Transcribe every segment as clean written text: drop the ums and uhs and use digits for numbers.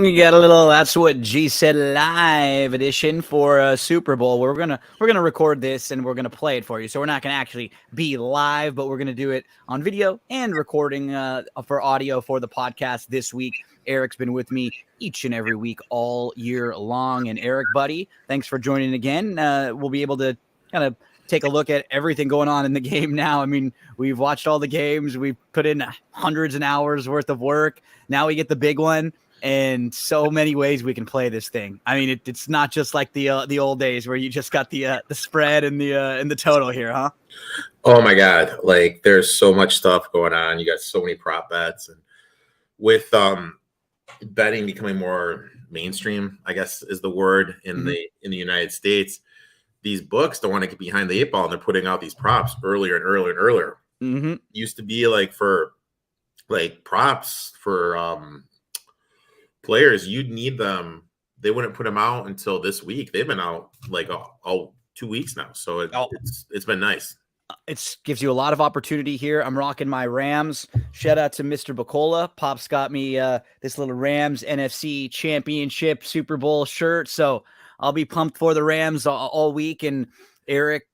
We got a little "That's What G Said" live edition for Super Bowl. We're gonna record this and we're gonna play it for you. So we're not gonna actually be live, but we're gonna do it on video and recording for audio for the podcast this week. Eric's been with me each and every week all year long. And Erik, buddy, thanks for joining again. We'll be able to kind of take a look at everything going on in the game now. I mean, we've watched all the games. We've put in hundreds of hours worth of work. Now we get the big one. And so many ways we can play this thing. I mean, it's not just like the old days where you just got the spread and the total here, huh? Oh my God! Like, there's so much stuff going on. You got so many prop bets, and with betting becoming more mainstream, I guess is the word in the United States. These books don't want to get behind the eight ball, and they're putting out these props earlier and earlier and earlier. Used to be like for props for players, you'd need them. They wouldn't put them out until this week. They've been out like all 2 weeks now, so it's been nice. It gives you a lot of opportunity here. I'm rocking my Rams. Shout out to Mr. Bacola. Pop's got me this little Rams NFC Championship Super Bowl shirt, so I'll be pumped for the Rams all week. And Erik,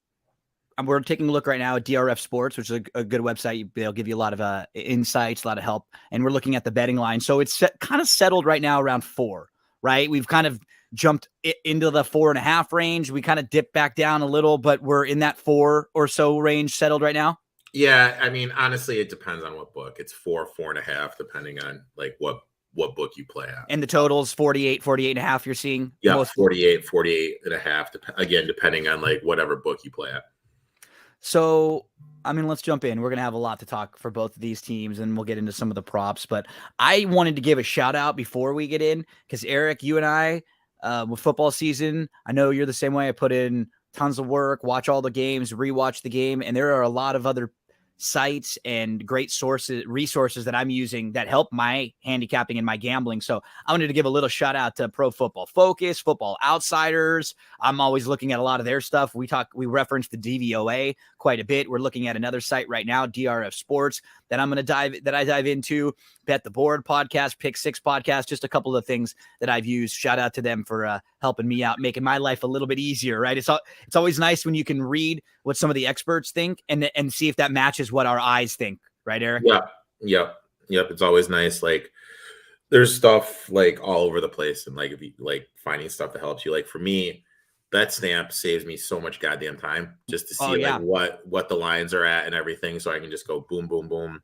we're taking a look right now at DRF Sports, which is a good website. They'll give you a lot of insights, a lot of help. And we're looking at the betting line. So it's kind of settled right now around 4, right? We've kind of jumped into the 4.5 range. We kind of dipped back down a little, but we're in that 4 or so range settled right now. Yeah. I mean, honestly, it depends on what book. It's 4.5, depending on like what book you play at. And the total's 48.5 you're seeing? Yeah, 48.5, again, depending on like whatever book you play at. So, I mean, let's jump in. We're going to have a lot to talk for both of these teams, and we'll get into some of the props. But I wanted to give a shout out before we get in, because Erik, you and I, with football season, I know you're the same way. I put in tons of work, watch all the games, rewatch the game, and there are a lot of other sites and great resources that I'm using that help my handicapping and my gambling. So I wanted to give a little shout out to Pro Football Focus, Football Outsiders. I'm always looking at a lot of their stuff. We reference the DVOA quite a bit. We're looking at another site right now, DRF Sports, that I dive into. Bet the Board podcast, Pick 6 podcast, just a couple of things that I've used. Shout out to them for helping me out, making my life a little bit easier, right? It's always nice when you can read what some of the experts think and see if that matches what our eyes think, right, Erik? Yep. It's always nice. Like, there's stuff like all over the place, and like if you like finding stuff that helps you. Like for me, that stamp saves me so much goddamn time just to see like what the lines are at and everything, so I can just go boom, boom, boom.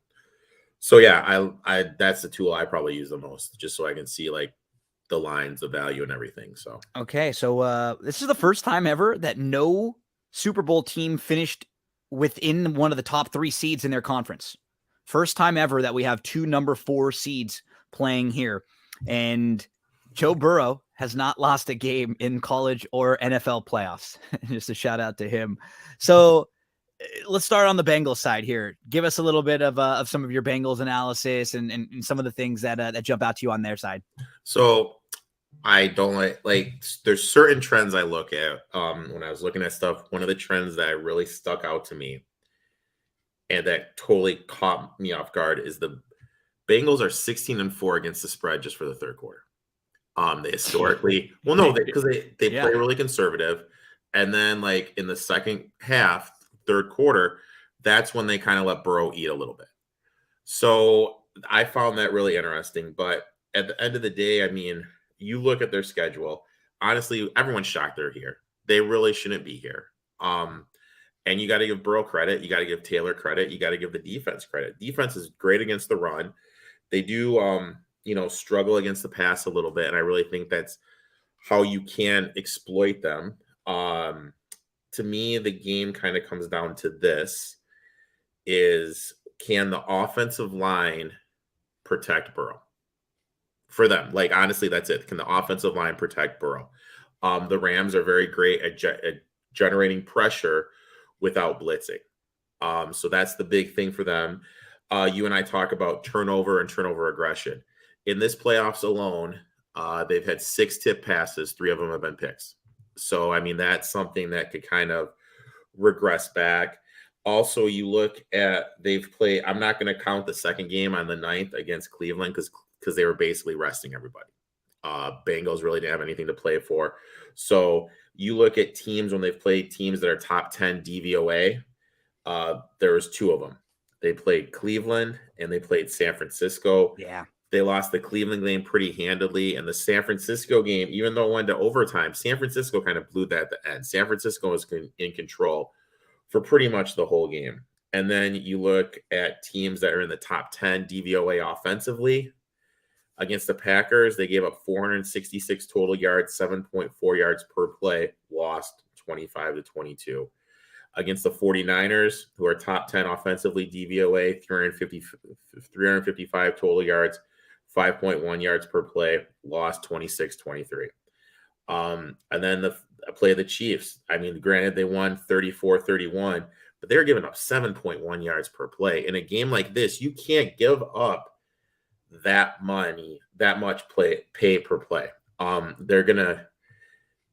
So yeah, I that's the tool I probably use the most, just so I can see like the lines, the value, and everything. So okay, so this is the first time ever that no Super Bowl team finished within one of the top 3 seeds in their conference. First time ever that we have 2 number 4 seeds playing here, and Joe Burrow has not lost a game in college or NFL playoffs. Just a shout out to him. So let's start on the Bengals side here. Give us a little bit of some of your Bengals analysis and some of the things that jump out to you on their side. So I don't like there's certain trends I look at when I was looking at stuff. One of the trends that really stuck out to me and that totally caught me off guard is the Bengals are 16-4 against the spread just for the third quarter. They historically, because they play really conservative, and then like in the second half, third quarter, that's when they kind of let Burrow eat a little bit. So I found that really interesting. But at the end of the day, I mean, you look at their schedule. Honestly, everyone's shocked they're here. They really shouldn't be here. And you got to give Burrow credit. You got to give Taylor credit. You got to give the defense credit. Defense is great against the run. They do, struggle against the pass a little bit. And I really think that's how you can exploit them. To me, the game kind of comes down to this is, can the offensive line protect Burrow? For them, like, honestly, that's it. Can the offensive line protect Burrow? The Rams are very great at generating pressure without blitzing. So that's the big thing for them. You and I talk about turnover and turnover aggression. In this playoffs alone, they've had 6 tip passes. 3 of them have been picks. So, I mean, that's something that could kind of regress back. Also, you look at, they've played, I'm not going to count the second game on the 9th against Cleveland because they were basically resting everybody. Bengals really didn't have anything to play for. So you look at teams when they've played teams that are top 10 DVOA, there was 2 of them. They played Cleveland and they played San Francisco. Yeah. They lost the Cleveland game pretty handedly. And the San Francisco game, even though it went to overtime, San Francisco kind of blew that at the end. San Francisco was in control for pretty much the whole game. And then you look at teams that are in the top 10 DVOA offensively. Against the Packers, they gave up 466 total yards, 7.4 yards per play, lost 25-22. Against the 49ers, who are top 10 offensively, DVOA, 355 total yards, 5.1 yards per play, lost 26-23. And then the play of the Chiefs. I mean, granted, they won 34-31, but they're giving up 7.1 yards per play. In a game like this, you can't give up that much pay per play.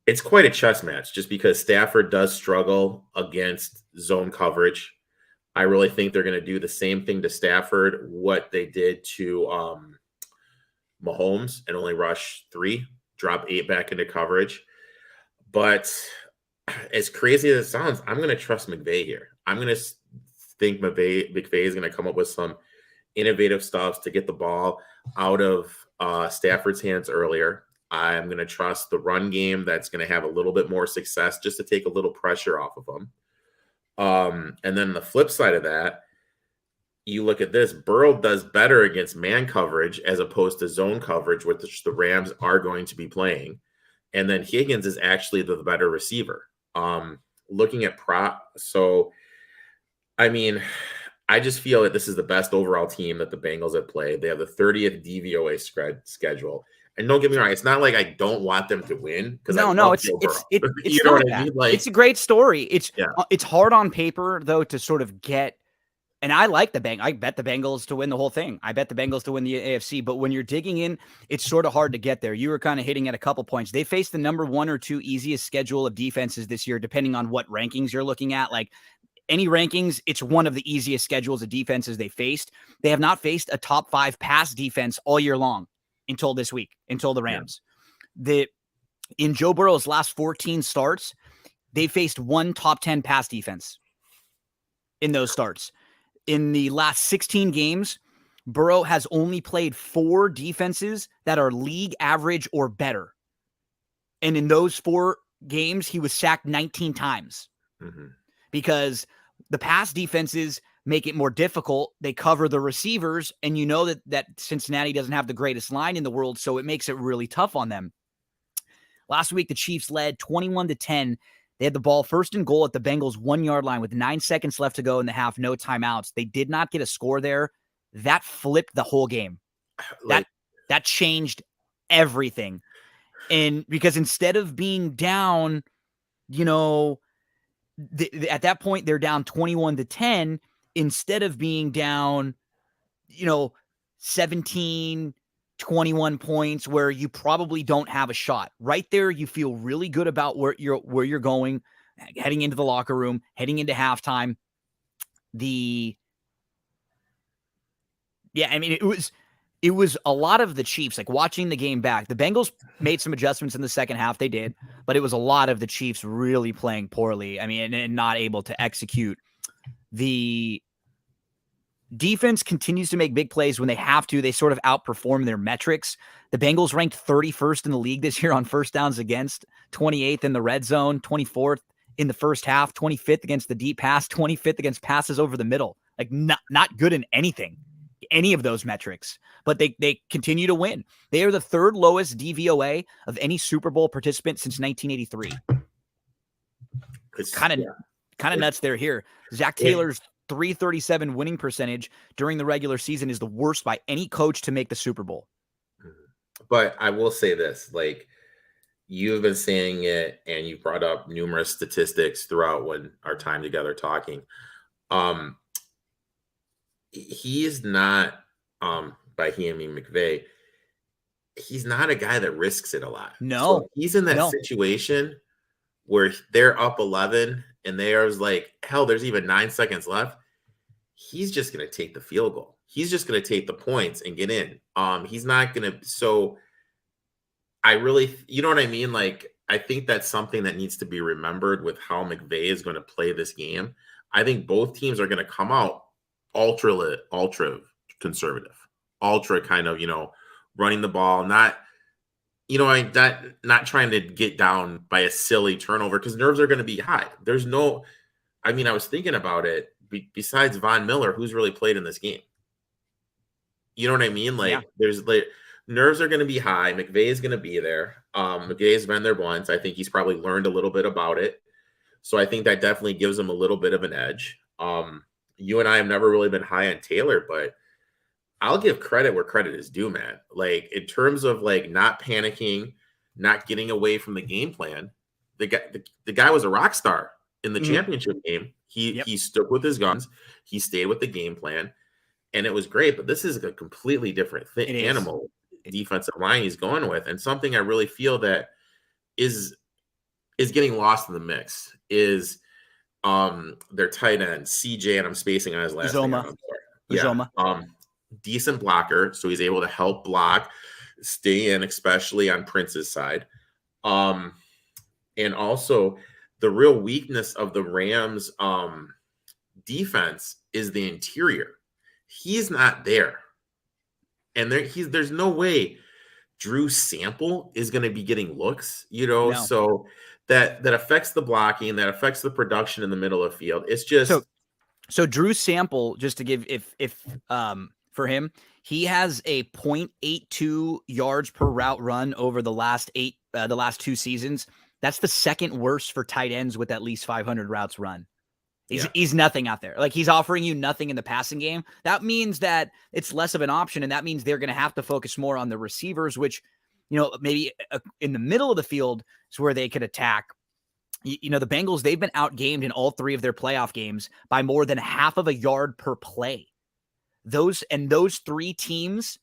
It's quite a chess match just because Stafford does struggle against zone coverage. I really think they're going to do the same thing to Stafford, what they did to Mahomes, and only rush 3, drop 8 back into coverage. But as crazy as it sounds, I'm going to trust McVeigh here. I'm going to think McVeigh is going to come up with some innovative stuff to get the ball out of Stafford's hands earlier. I'm going to trust the run game that's going to have a little bit more success just to take a little pressure off of them. And then the flip side of that, you look at this, Burrow does better against man coverage as opposed to zone coverage, which the Rams are going to be playing. And then Higgins is actually the better receiver. Looking at so, I mean, I just feel that this is the best overall team that the Bengals have played. They have the 30th DVOA schedule. And don't get me wrong, it's not like I don't want them to win. It's not that. Like, it's a great story. It's hard on paper, though, to sort of get. And I like I bet the Bengals to win the whole thing. I bet the Bengals to win the AFC. But when you're digging in, it's sort of hard to get there. You were kind of hitting at a couple points. They faced the number 1 or 2 easiest schedule of defenses this year, depending on what rankings you're looking at. Like any rankings, it's one of the easiest schedules of defenses they faced. They have not faced a top 5 pass defense all year long until this week, until the Rams. Yeah. In Joe Burrow's last 14 starts, they faced 1 top 10 pass defense in those starts. In the last 16 games, Burrow has only played 4 defenses that are league average or better. And in those 4 games, he was sacked 19 times. Because the pass defenses make it more difficult. They cover the receivers, and you know that Cincinnati doesn't have the greatest line in the world, so it makes it really tough on them. Last week, the Chiefs led 21-10. They had the ball first and goal at the Bengals' 1-yard line with 9 seconds left to go in the half, no timeouts. They did not get a score there. That flipped the whole game. That changed everything. And because instead of being down, at that point, they're down 21-10. Instead of being down, 17, 21 points where you probably don't have a shot. Right there, you feel really good about where you're going, heading into the locker room, heading into halftime. It was a lot of the Chiefs, like watching the game back. The Bengals made some adjustments in the second half. They did, but it was a lot of the Chiefs really playing poorly. I mean, and not able to execute. The defense continues to make big plays when they have to. They sort of outperform their metrics. The Bengals ranked 31st in the league this year on first downs against, 28th in the red zone, 24th in the first half, 25th against the deep pass, 25th against passes over the middle. Like not good in any of those metrics, but they continue to win. They are the 3rd lowest DVOA of any Super Bowl participant since 1983. It's kind of nuts they're here. Zach Taylor's 337 winning percentage during the regular season is the worst by any coach to make the Super Bowl. But I will say this, like you've been saying it and you brought up numerous statistics throughout when our time together talking. He is not, by he, I mean McVeigh, he's not a guy that risks it a lot. No. So he's in that situation where they're up 11 and there's like, hell, there's even 9 seconds left. He's just going to take the field goal. He's just going to take the points and get in. He's not going to. So I really, you know what I mean? Like, I think that's something that needs to be remembered with how McVay is going to play this game. I think both teams are going to come out ultra conservative, ultra kind of, running the ball, not, not trying to get down by a silly turnover because nerves are going to be high. There's no, I mean, I was thinking about it. Besides Von Miller, who's really played in this game? You know what I mean? Like, there's like nerves are going to be high. McVay is going to be there. McVay has been there once. I think he's probably learned a little bit about it. So I think that definitely gives him a little bit of an edge. You and I have never really been high on Taylor, but I'll give credit where credit is due, man. Like, in terms of like not panicking, not getting away from the game plan, the guy was a rock star in the championship game. He stuck with his guns. He stayed with the game plan, and it was great. But this is a completely different animal defensive line he's going with, and something I really feel that is getting lost in the mix is their tight end CJ, and I'm spacing on his last name. I'm sorry. Yeah. Decent blocker, so he's able to help block, stay in, especially on Prince's side. And also the real weakness of the Rams defense is the interior. He's not there. And there's no way Drew Sample is going to be getting looks, No. So that affects the blocking, that affects the production in the middle of the field. It's just so Drew Sample, just to give if for him, he has a 0.82 yards per route run over the last 2 seasons. That's the second worst for tight ends with at least 500 routes run. He's nothing out there. Like, he's offering you nothing in the passing game. That means that it's less of an option, and that means they're going to have to focus more on the receivers, which, maybe in the middle of the field is where they could attack. The Bengals, they've been outgamed in all 3 of their playoff games by more than half of a yard per play. Those 3 teams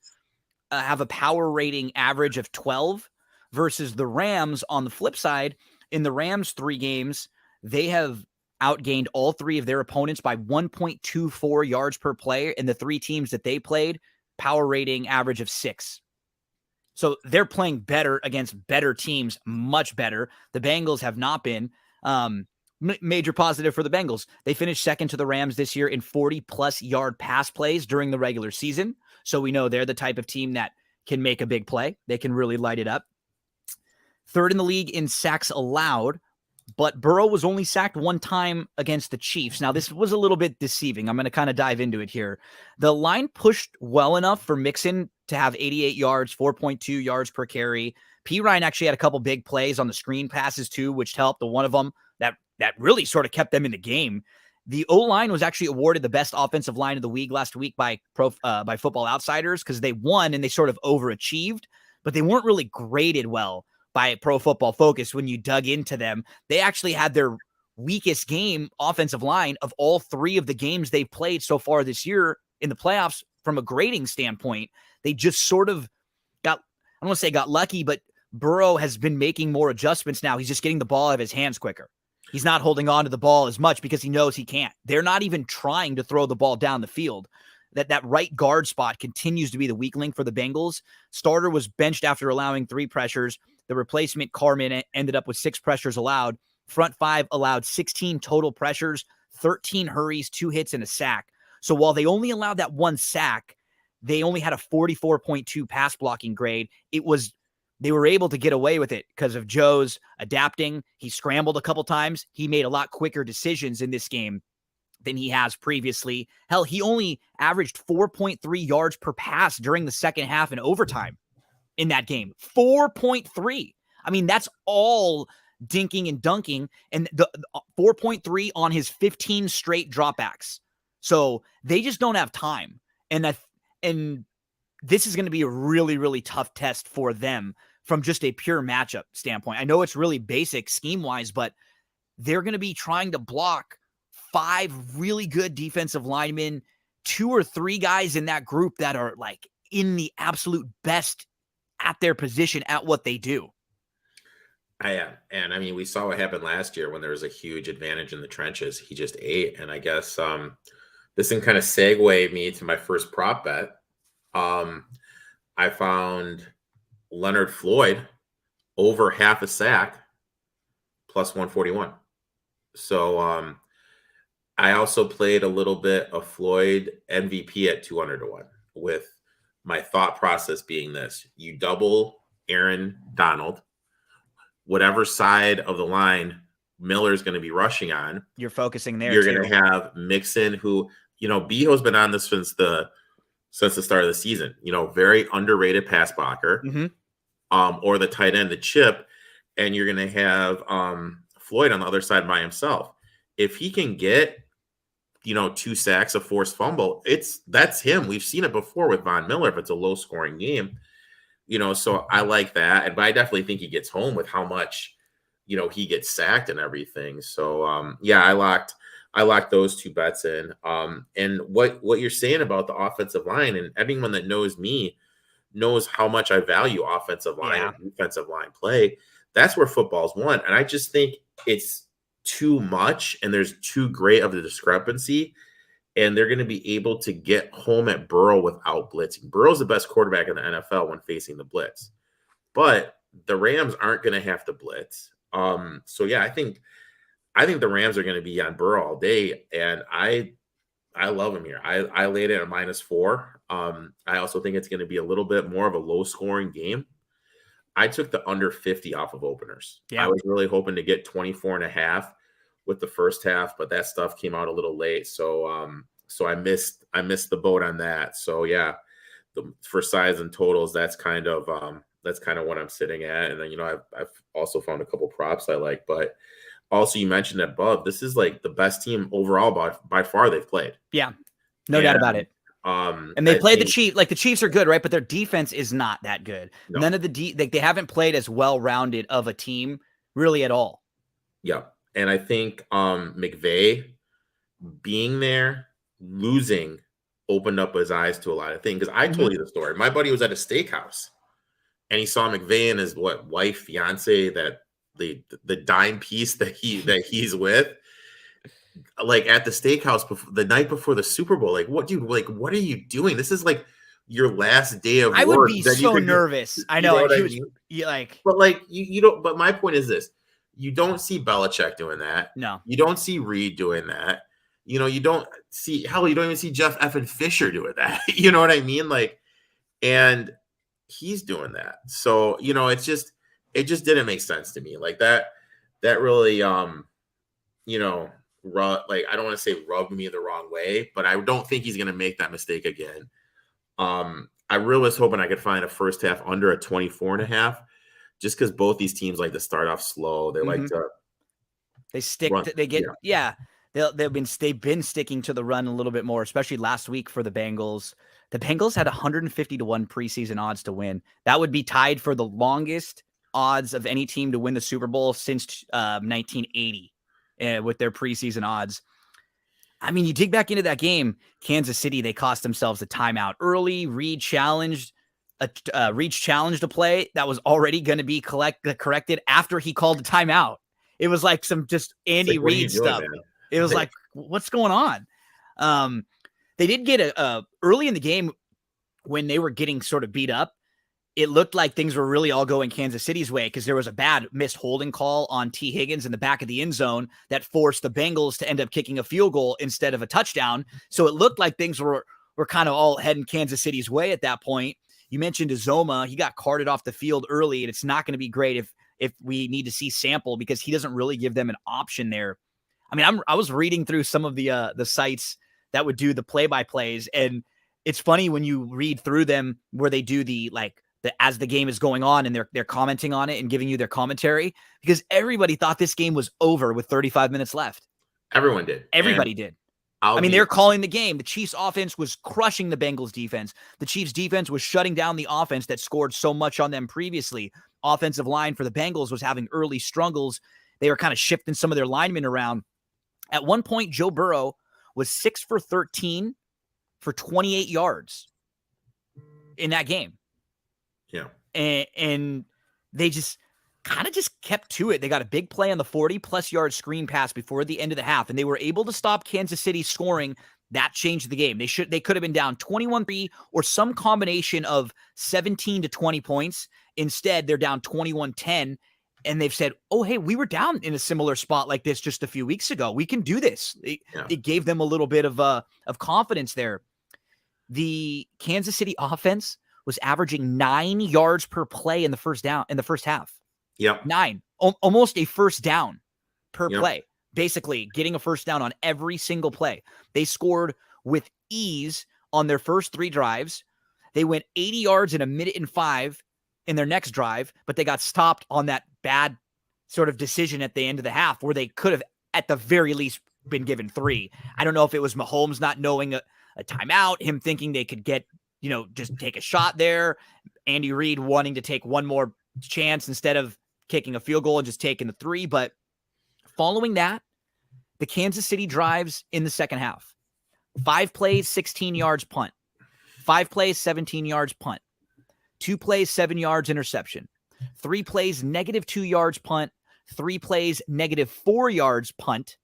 have a power rating average of 12 versus the Rams. On the flip side, in the Rams 3 games, they have outgained all 3 of their opponents by 1.24 yards per play. In the 3 teams that they played, power rating average of 6. So they're playing better against better teams, much better. The Bengals have not been. Major positive for the Bengals. They finished second to the Rams this year in 40-plus yard pass plays during the regular season. So we know they're the type of team that can make a big play. They can really light it up. Third in the league in sacks allowed, but Burrow was only sacked 1 time against the Chiefs. Now, this was a little bit deceiving. I'm going to kind of dive into it here. The line pushed well enough for Mixon to have 88 yards, 4.2 yards per carry. P. Ryan actually had a couple big plays on the screen passes too, which helped. The one of them that really sort of kept them in the game. The O-line was actually awarded the best offensive line of the week last week by Football Outsiders because they won and they sort of overachieved, but they weren't really graded well by Pro Football Focus when you dug into them. They actually had their weakest game offensive line of all 3 of the games they've played so far this year in the playoffs from a grading standpoint. They just sort of I don't want to say got lucky, but Burrow has been making more adjustments now. He's just getting the ball out of his hands quicker. He's not holding on to the ball as much because he knows he can't. They're not even trying to throw the ball down the field. That right guard spot continues to be the weak link for the Bengals. Starter was benched after allowing 3 pressures. The replacement, Carmen, ended up with 6 pressures allowed. Front 5 allowed 16 total pressures, 13 hurries, 2 hits, and a sack. So while they only allowed that 1 sack, they only had a 44.2 pass blocking grade. They were able to get away with it because of Joe's adapting. He scrambled a couple times. He made a lot quicker decisions in this game than he has previously. Hell, he only averaged 4.3 yards per pass during the second half and overtime in that game. 4.3. I mean, that's all dinking and dunking, and the 4.3 on his 15 straight dropbacks. So they just don't have time. And this is going to be a really, really tough test for them from just a pure matchup standpoint. I know it's really basic scheme-wise, but they're going to be trying to block 5 really good defensive linemen, 2 or 3 guys in that group that are like in the absolute best at their position at what they do. And I mean, we saw what happened last year when there was a huge advantage in the trenches. He just ate. And I guess this can kind of segue me to my first prop bet. I found Leonard Floyd over half a sack plus 141. So I also played a little bit of Floyd MVP at 200 to 1 with my thought process being this. You double Aaron Donald, whatever side of the line Miller's going to be rushing on. You're focusing there. You're going to have Mixon, who, Beho's been on this since the start of the season. Very underrated pass blocker. Or the tight end, the chip, and you're going to have Floyd on the other side by himself. If he can get 2 sacks, a forced fumble, that's him. We've seen it before with Von Miller if it's a low scoring game. So I like that, but I definitely think he gets home with how much he gets sacked and everything. So I locked those 2 bets in. And what you're saying about the offensive line, and anyone that knows me knows how much I value offensive line and defensive line play. That's where football's won. And I just think it's too much, and there's too great of a discrepancy, and they're going to be able to get home at Burrow without blitzing. Burrow's the best quarterback in the NFL when facing the blitz, but the Rams aren't going to have to blitz. I think the Rams are going to be on Burrow all day, and I love him here. I laid it at -4. I also think it's going to be a little bit more of a low scoring game. I took the under 50 off of openers. I was really hoping to get 24.5 with the first half, but that stuff came out a little late. So I missed the boat on that. So for size and totals, that's kind of what I'm sitting at. And then, I've also found a couple props I like, but also you mentioned that Bub, this is like the best team overall by far they've played. Yeah. No doubt about it. And they played the Chiefs. Like, the Chiefs are good, right? But their defense is not that good. No. None of they haven't played as well-rounded of a team really at all. Yeah. And I think Mcveigh being there, losing, opened up his eyes to a lot of things. Because I told you the story. My buddy was at a steakhouse, and he saw Mcveigh and his wife, fiance, that the dime piece that he's with, like at the steakhouse the night before the Super Bowl. Like, what are you doing? This is like your last day of work. I would be so nervous. I know. You don't. But my point is this: you don't see Belichick doing that. No. You don't see Reed doing that. You don't see, hell, you don't even see Jeff effing Fisher doing that. You know what I mean? Like, and he's doing that. So, it just didn't make sense to me. Like that really, I don't want to say rubbed me the wrong way, but I don't think he's going to make that mistake again. I really was hoping I could find a first half under a 24.5, just because both these teams like to start off slow. They like to. They stick. They've been sticking to the run a little bit more, especially last week for the Bengals. The Bengals had 150 to 1 preseason odds to win. That would be tied for the longest odds of any team to win the Super Bowl since 1980 with their preseason odds. I mean, you dig back into that game, Kansas City, they cost themselves a timeout early. Reed challenged a play that was already going to be corrected after he called a timeout. It was like some just Andy Reid stuff. It was like, what's going on? They did get early in the game when they were getting sort of beat up. It looked like things were really all going Kansas City's way because there was a bad missed holding call on T. Higgins in the back of the end zone that forced the Bengals to end up kicking a field goal instead of a touchdown. So it looked like things were kind of all heading Kansas City's way at that point. You mentioned Uzoma. He got carted off the field early, and it's not going to be great if we need to see Sample because he doesn't really give them an option there. I mean, I was reading through some of the sites that would do the play-by-plays, and it's funny when you read through them where they do as the game is going on and they're commenting on it and giving you their commentary, because everybody thought this game was over with 35 minutes left. Everyone did. Everybody did. They're calling the game. The Chiefs offense was crushing the Bengals defense. The Chiefs defense was shutting down the offense that scored so much on them previously. Offensive line for the Bengals was having early struggles. They were kind of shifting some of their linemen around. At one point, Joe Burrow was 6 for 13 for 28 yards in that game. Yeah. And they just kind of kept to it. They got a big play on the 40-plus yard screen pass before the end of the half, and they were able to stop Kansas City scoring That changed the game. They could have been down 21-3 or some combination of 17 to 20 points. Instead, they're down 21-10. And they've said, oh, hey, we were down in a similar spot like this just a few weeks ago. We can do this. It gave them a little bit of confidence there. The Kansas City offense was averaging 9 yards per play in the first half. Yep. 9. Almost a first down per play. Basically getting a first down on every single play. They scored with ease on their first 3 drives. They went 80 yards in 1:05 in their next drive, but they got stopped on that bad sort of decision at the end of the half where they could have at the very least been given 3. I don't know if it was Mahomes not knowing a timeout, him thinking they could get, just take a shot there, Andy Reid wanting to take one more chance instead of kicking a field goal and just taking the 3. But following that, the Kansas City drives in the second half. 5 plays, 16 yards punt. 5 plays, 17 yards punt. 2 plays, 7 yards interception. 3 plays, -2 yards punt. 3 plays, -4 yards punt.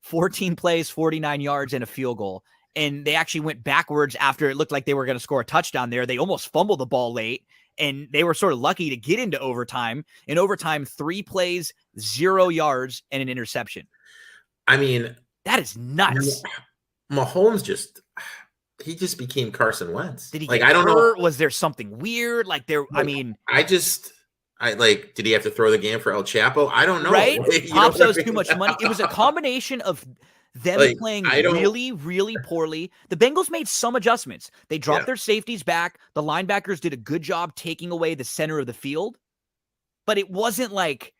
14 plays, 49 yards, and a field goal. And they actually went backwards after it looked like they were going to score a touchdown there. They almost fumbled the ball late, and they were sort of lucky to get into overtime. In overtime, 3 plays, 0 yards, and an interception. I mean, that is nuts. Mahomes just became Carson Wentz. Did he get hurt? Was there something weird? Did he have to throw the game for El Chapo? I don't know. Right? Pops owes too much money. It was a combination of them playing really, really poorly. The Bengals made some adjustments. They dropped their safeties back. The linebackers did a good job taking away the center of the field. But it wasn't like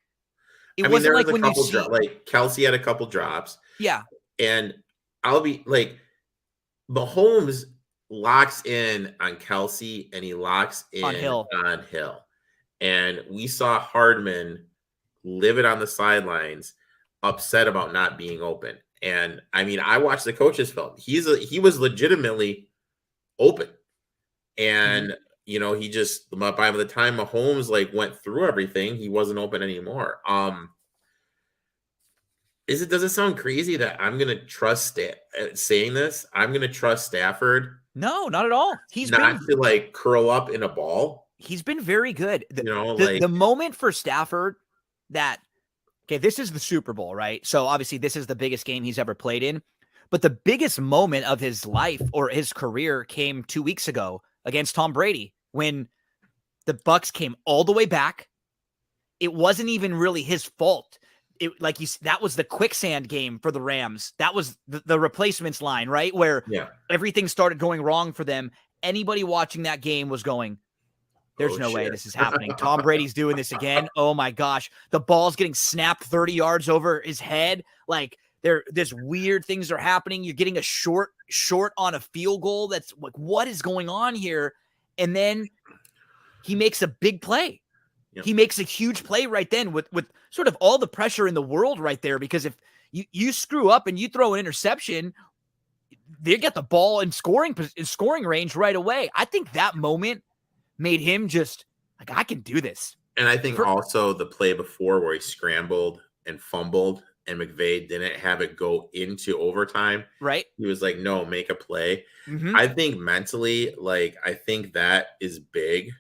when you see Kelsey had a couple drops. Yeah. And Mahomes locks in on Kelsey and he locks in on Hill. And we saw Hardman livid on the sidelines, upset about not being open. And I mean, I watched the coaches film. He was legitimately open. And he just, by the time Mahomes went through everything, he wasn't open anymore. Does it sound crazy that I'm going to trust saying this? I'm going to trust Stafford. No, not at all. He's not to curl up in a ball. He's been very good. The moment for Stafford this is the Super Bowl, right? So obviously this is the biggest game he's ever played in. But the biggest moment of his life or his career came 2 weeks ago against Tom Brady when the Bucs came all the way back. It wasn't even really his fault. That was the quicksand game for the Rams. That was the replacements line, right? Where everything started going wrong for them. Anybody watching that game was going, there's no way this is happening. Tom Brady's doing this again. Oh my gosh. The ball's getting snapped 30 yards over his head. There's weird things are happening. You're getting a short on a field goal. That's what is going on here? And then he makes a big play. Yep. He makes a huge play right then with sort of all the pressure in the world right there, because if you screw up and you throw an interception, they get the ball in scoring range right away. I think that moment made him just I can do this. And I think also the play before where he scrambled and fumbled and Mcveigh didn't have it go into overtime. Right. He was like, no, make a play. Mm-hmm. I think mentally, I think that is big.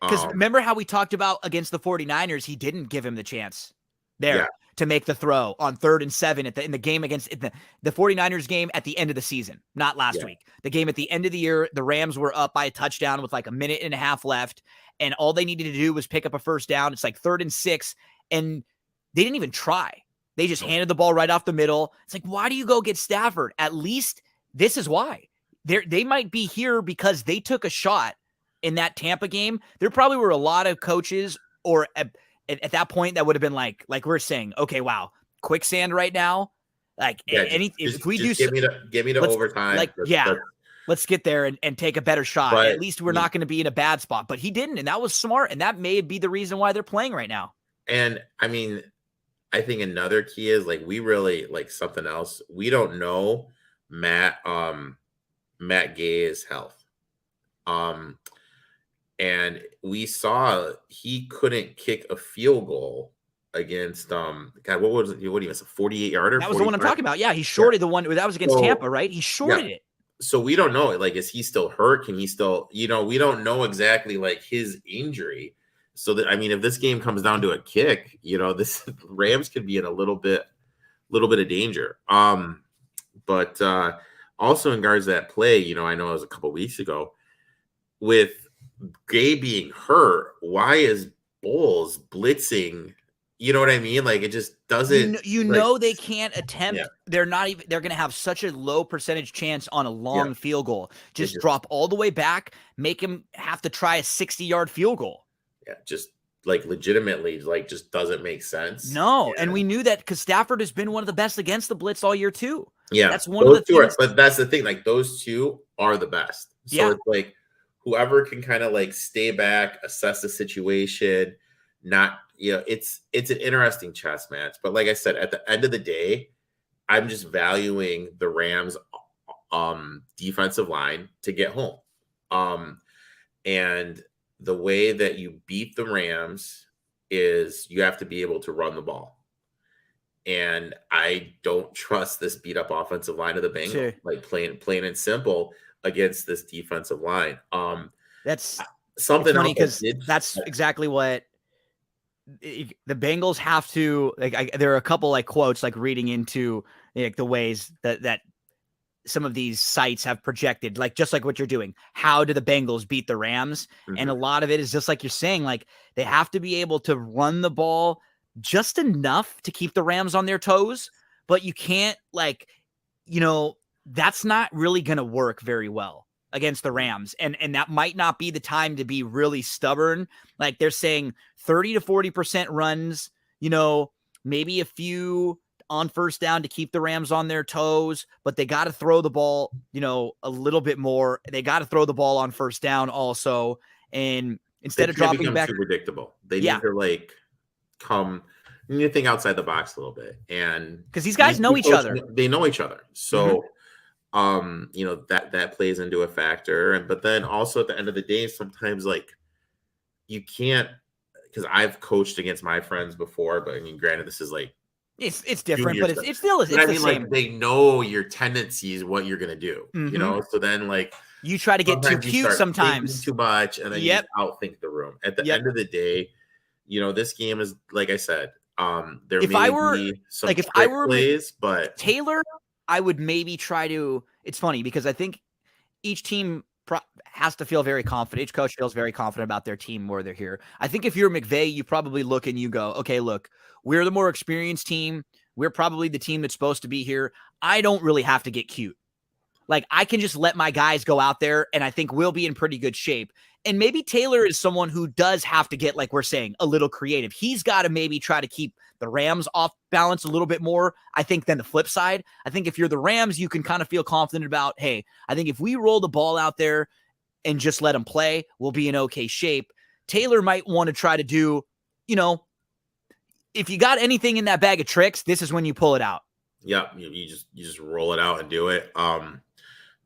Because remember how we talked about against the 49ers, he didn't give him the chance there to make the throw on 3rd and 7 in the game against the 49ers game at the end of the season, not last week. The game at the end of the year, the Rams were up by a touchdown with 1.5 minutes left, and all they needed to do was pick up a first down. It's 3rd and 6, and they didn't even try. They just handed the ball right off the middle. It's why do you go get Stafford? At least this is why. They might be here because they took a shot in that Tampa game. There probably were a lot of coaches or at that point that would have been like we're saying, okay, wow, quicksand right now. If we do, give me the overtime. Let's get there and take a better shot. But at least we're not going to be in a bad spot. But he didn't, and that was smart, and that may be the reason why they're playing right now. And I mean, I think another key is we really something else. We don't know Matt Gay's health. And we saw he couldn't kick a field goal against God, what was it? What do you miss? A 48-yarder? That was the one I'm 45? talking about. Yeah, he shorted the one that was against Tampa, right? He shorted it. So we don't know. Like, is he still hurt? Can he still? We don't know exactly like his injury. So that, I mean, if this game comes down to a kick, this Rams could be in a little bit of danger. But also in regards to that play, I know it was a couple weeks ago with Gay being hurt. Why is Bowles blitzing? You know what I mean? Like, it just doesn't. They can't attempt. Yeah. They're going to have such a low percentage chance on a long field goal. Just drop all the way back, make him have to try a 60-yard field goal. Yeah, just like legitimately, like, just doesn't make sense. No, and we knew that because Stafford has been one of the best against the blitz all year too. Yeah, that's one of the things. But that's the thing. Like, those two are the best. So it's like whoever can kind of like stay back, assess the situation. Not, it's an interesting chess match. But like I said, at the end of the day, I'm just valuing the Rams defensive line to get home. And the way that you beat the Rams is you have to be able to run the ball. And I don't trust this beat up offensive line of the Bengals, sure. Like plain and simple against this defensive line. That's something funny because that's exactly what the Bengals have to like. There are a couple like quotes like reading into like the ways that some of these sites have projected, like just like what you're doing. How do the Bengals beat the Rams? Mm-hmm. And a lot of it is just like you're saying, like they have to be able to run the ball just enough to keep the Rams on their toes, but you can't that's not really going to work very well against the Rams. And that might not be the time to be really stubborn. Like they're saying 30 to 40% runs, maybe a few on first down to keep the Rams on their toes, but they got to throw the ball, a little bit more. They got to throw the ball on first down also. And instead of dropping back, too predictable. They need to you need to think outside the box a little bit. And because these guys know each other. They know each other. So, that plays into a factor. But then also at the end of the day, sometimes like you can't, because I've coached against my friends before, but I mean, granted, this is like, it's different, but it's still the same. Like they know your tendencies, what you're going to do, so then like you try to get too cute sometimes too much. And then you outthink the room at the end of the day. This game is, like I said, there if may I were, be some like if I were plays, but Taylor, I would maybe try to. It's funny because I think each team has to feel very confident. Each coach feels very confident about their team where they're here. I think if you're Mcveigh, you probably look and you go, okay, look, we're the more experienced team. We're probably the team that's supposed to be here. I don't really have to get cute. Like I can just let my guys go out there and I think we'll be in pretty good shape. And maybe Taylor is someone who does have to get, like we're saying, a little creative. He's got to maybe try to keep the Rams off balance a little bit more, I think, than the flip side. I think if you're the Rams, you can kind of feel confident about, hey, I think if we roll the ball out there and just let them play, we'll be in okay shape. Taylor might want to try to do, if you got anything in that bag of tricks, this is when you pull it out. Yeah, you just roll it out and do it.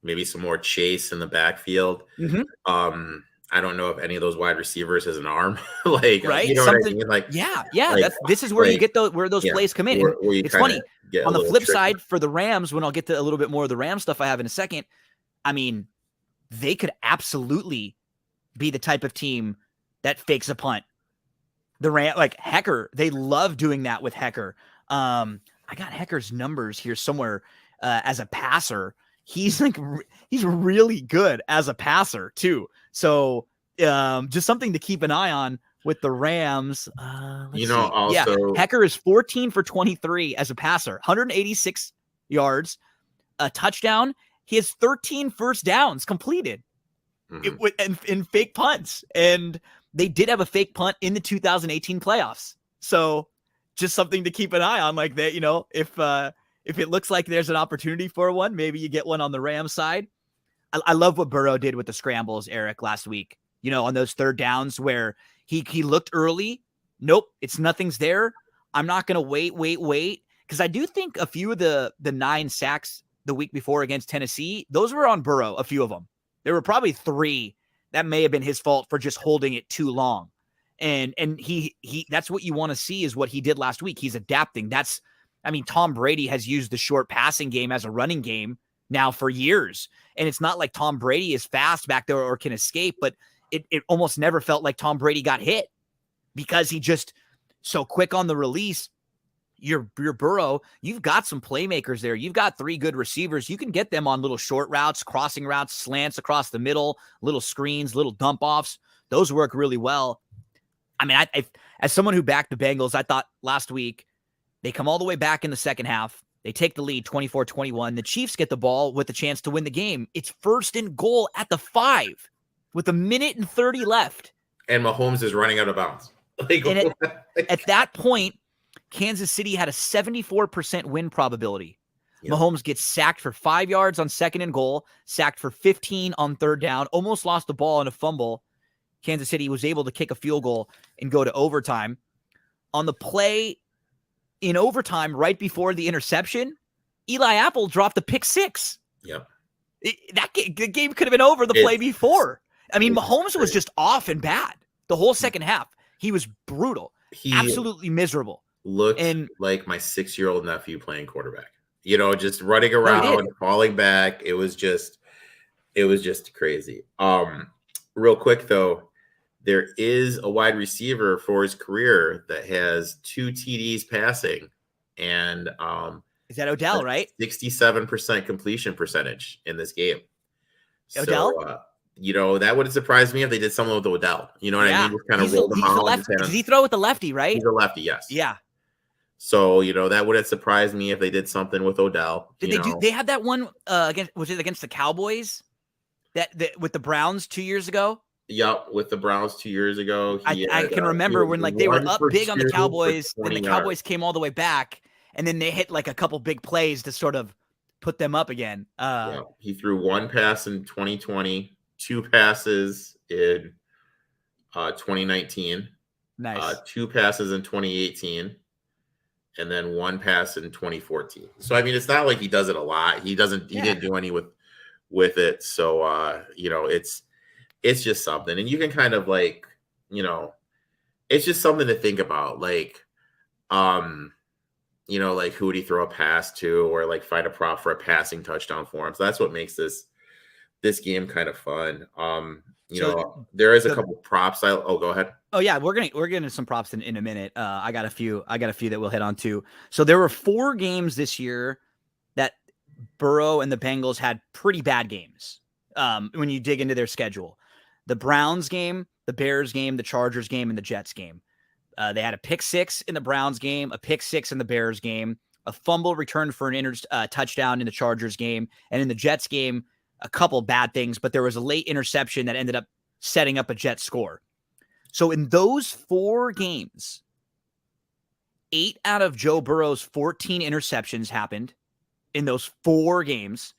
Maybe some more chase in the backfield. Mm-hmm. I don't know if any of those wide receivers has an arm, like right. What I mean? Like yeah. Like, this is where you get where those plays come in. Where it's funny on the flip side for the Rams. When I'll get to a little bit more of the Ram stuff I have in a second. I mean, they could absolutely be the type of team that fakes a punt. The like Hecker, they love doing that with Hecker. I got Hecker's numbers here somewhere as a passer. He's really good as a passer too. So just something to keep an eye on with the Rams. Also Hecker is 14 for 23 as a passer, 186 yards, a touchdown. He has 13 first downs completed in fake punts. And they did have a fake punt in the 2018 playoffs. So just something to keep an eye on like that, if it looks like there's an opportunity for one, maybe you get one on the Rams side. I love what Burrow did with the scrambles, Eric, last week, on those third downs where he looked early. Nope, nothing's there. I'm not going to wait. Because I do think a few of the 9 sacks the week before against Tennessee, those were on Burrow, a few of them. There were probably 3 that may have been his fault for just holding it too long. And he that's what you want to see, is what he did last week. He's adapting. Tom Brady has used the short passing game as a running game now for years. And it's not like Tom Brady is fast back there or can escape, but it almost never felt like Tom Brady got hit because he just so quick on the release. Your Burrow, you've got some playmakers there. You've got 3 good receivers. You can get them on little short routes, crossing routes, slants across the middle, little screens, little dump offs. Those work really well. I mean, I as someone who backed the Bengals, I thought last week they come all the way back in the second half. They take the lead 24-21. The Chiefs get the ball with a chance to win the game. It's 1st and goal at the 5 with 1:30 left. And Mahomes is running out of bounds. And at that point, Kansas City had a 74% win probability. Yep. Mahomes gets sacked for 5 yards on 2nd and goal, sacked for 15 on 3rd down, almost lost the ball in a fumble. Kansas City was able to kick a field goal and go to overtime. On the play in overtime, right before the interception, Eli Apple dropped a pick 6. Yep. The game could have been over the play before. I mean, Mahomes was just off and bad the whole second half. He was brutal. Absolutely miserable. Looked like my 6-year-old nephew playing quarterback. Just running around, falling back. It was just crazy. Real quick though, there is a wide receiver for his career that has 2 TDs passing, and is that Odell, right? 67% completion percentage in this game. Odell? So, that wouldn't surprise me if they did something with Odell. You know what I mean? Just kind of rolled him out. Does he throw with the lefty, right? He's a lefty, yes. Yeah. So, that wouldn't surprise me if they did something with Odell. They had that one against the Cowboys? That with the Browns 2 years ago? Yep, with the Browns 2 years ago. I can remember when they were up big on the Cowboys, and the Cowboys came all the way back, and then they hit a couple big plays to sort of put them up again. He threw 1 pass in 2020, 2 passes in 2019, nice, 2 passes in 2018, and then 1 pass in 2014. So I mean, it's not like he does it a lot. He didn't do any with it. So it's just something, and you can kind of it's just something to think about. Who would he throw a pass to, or find a prop for a passing touchdown for him. So that's what makes this game kind of fun. There is a couple props. Go ahead. Oh yeah, we're getting some props in a minute. I got a few that we'll hit on too. So there were 4 games this year that Burrow and the Bengals had pretty bad games. When you dig into their schedule, the Browns game, the Bears game, the Chargers game, and the Jets game. They had a pick 6 in the Browns game, a pick 6 in the Bears game, a fumble returned for an touchdown in the Chargers game, and in the Jets game, a couple bad things, but there was a late interception that ended up setting up a Jets score. So in those 4 games, 8 out of Joe Burrow's 14 interceptions happened in those 4 games.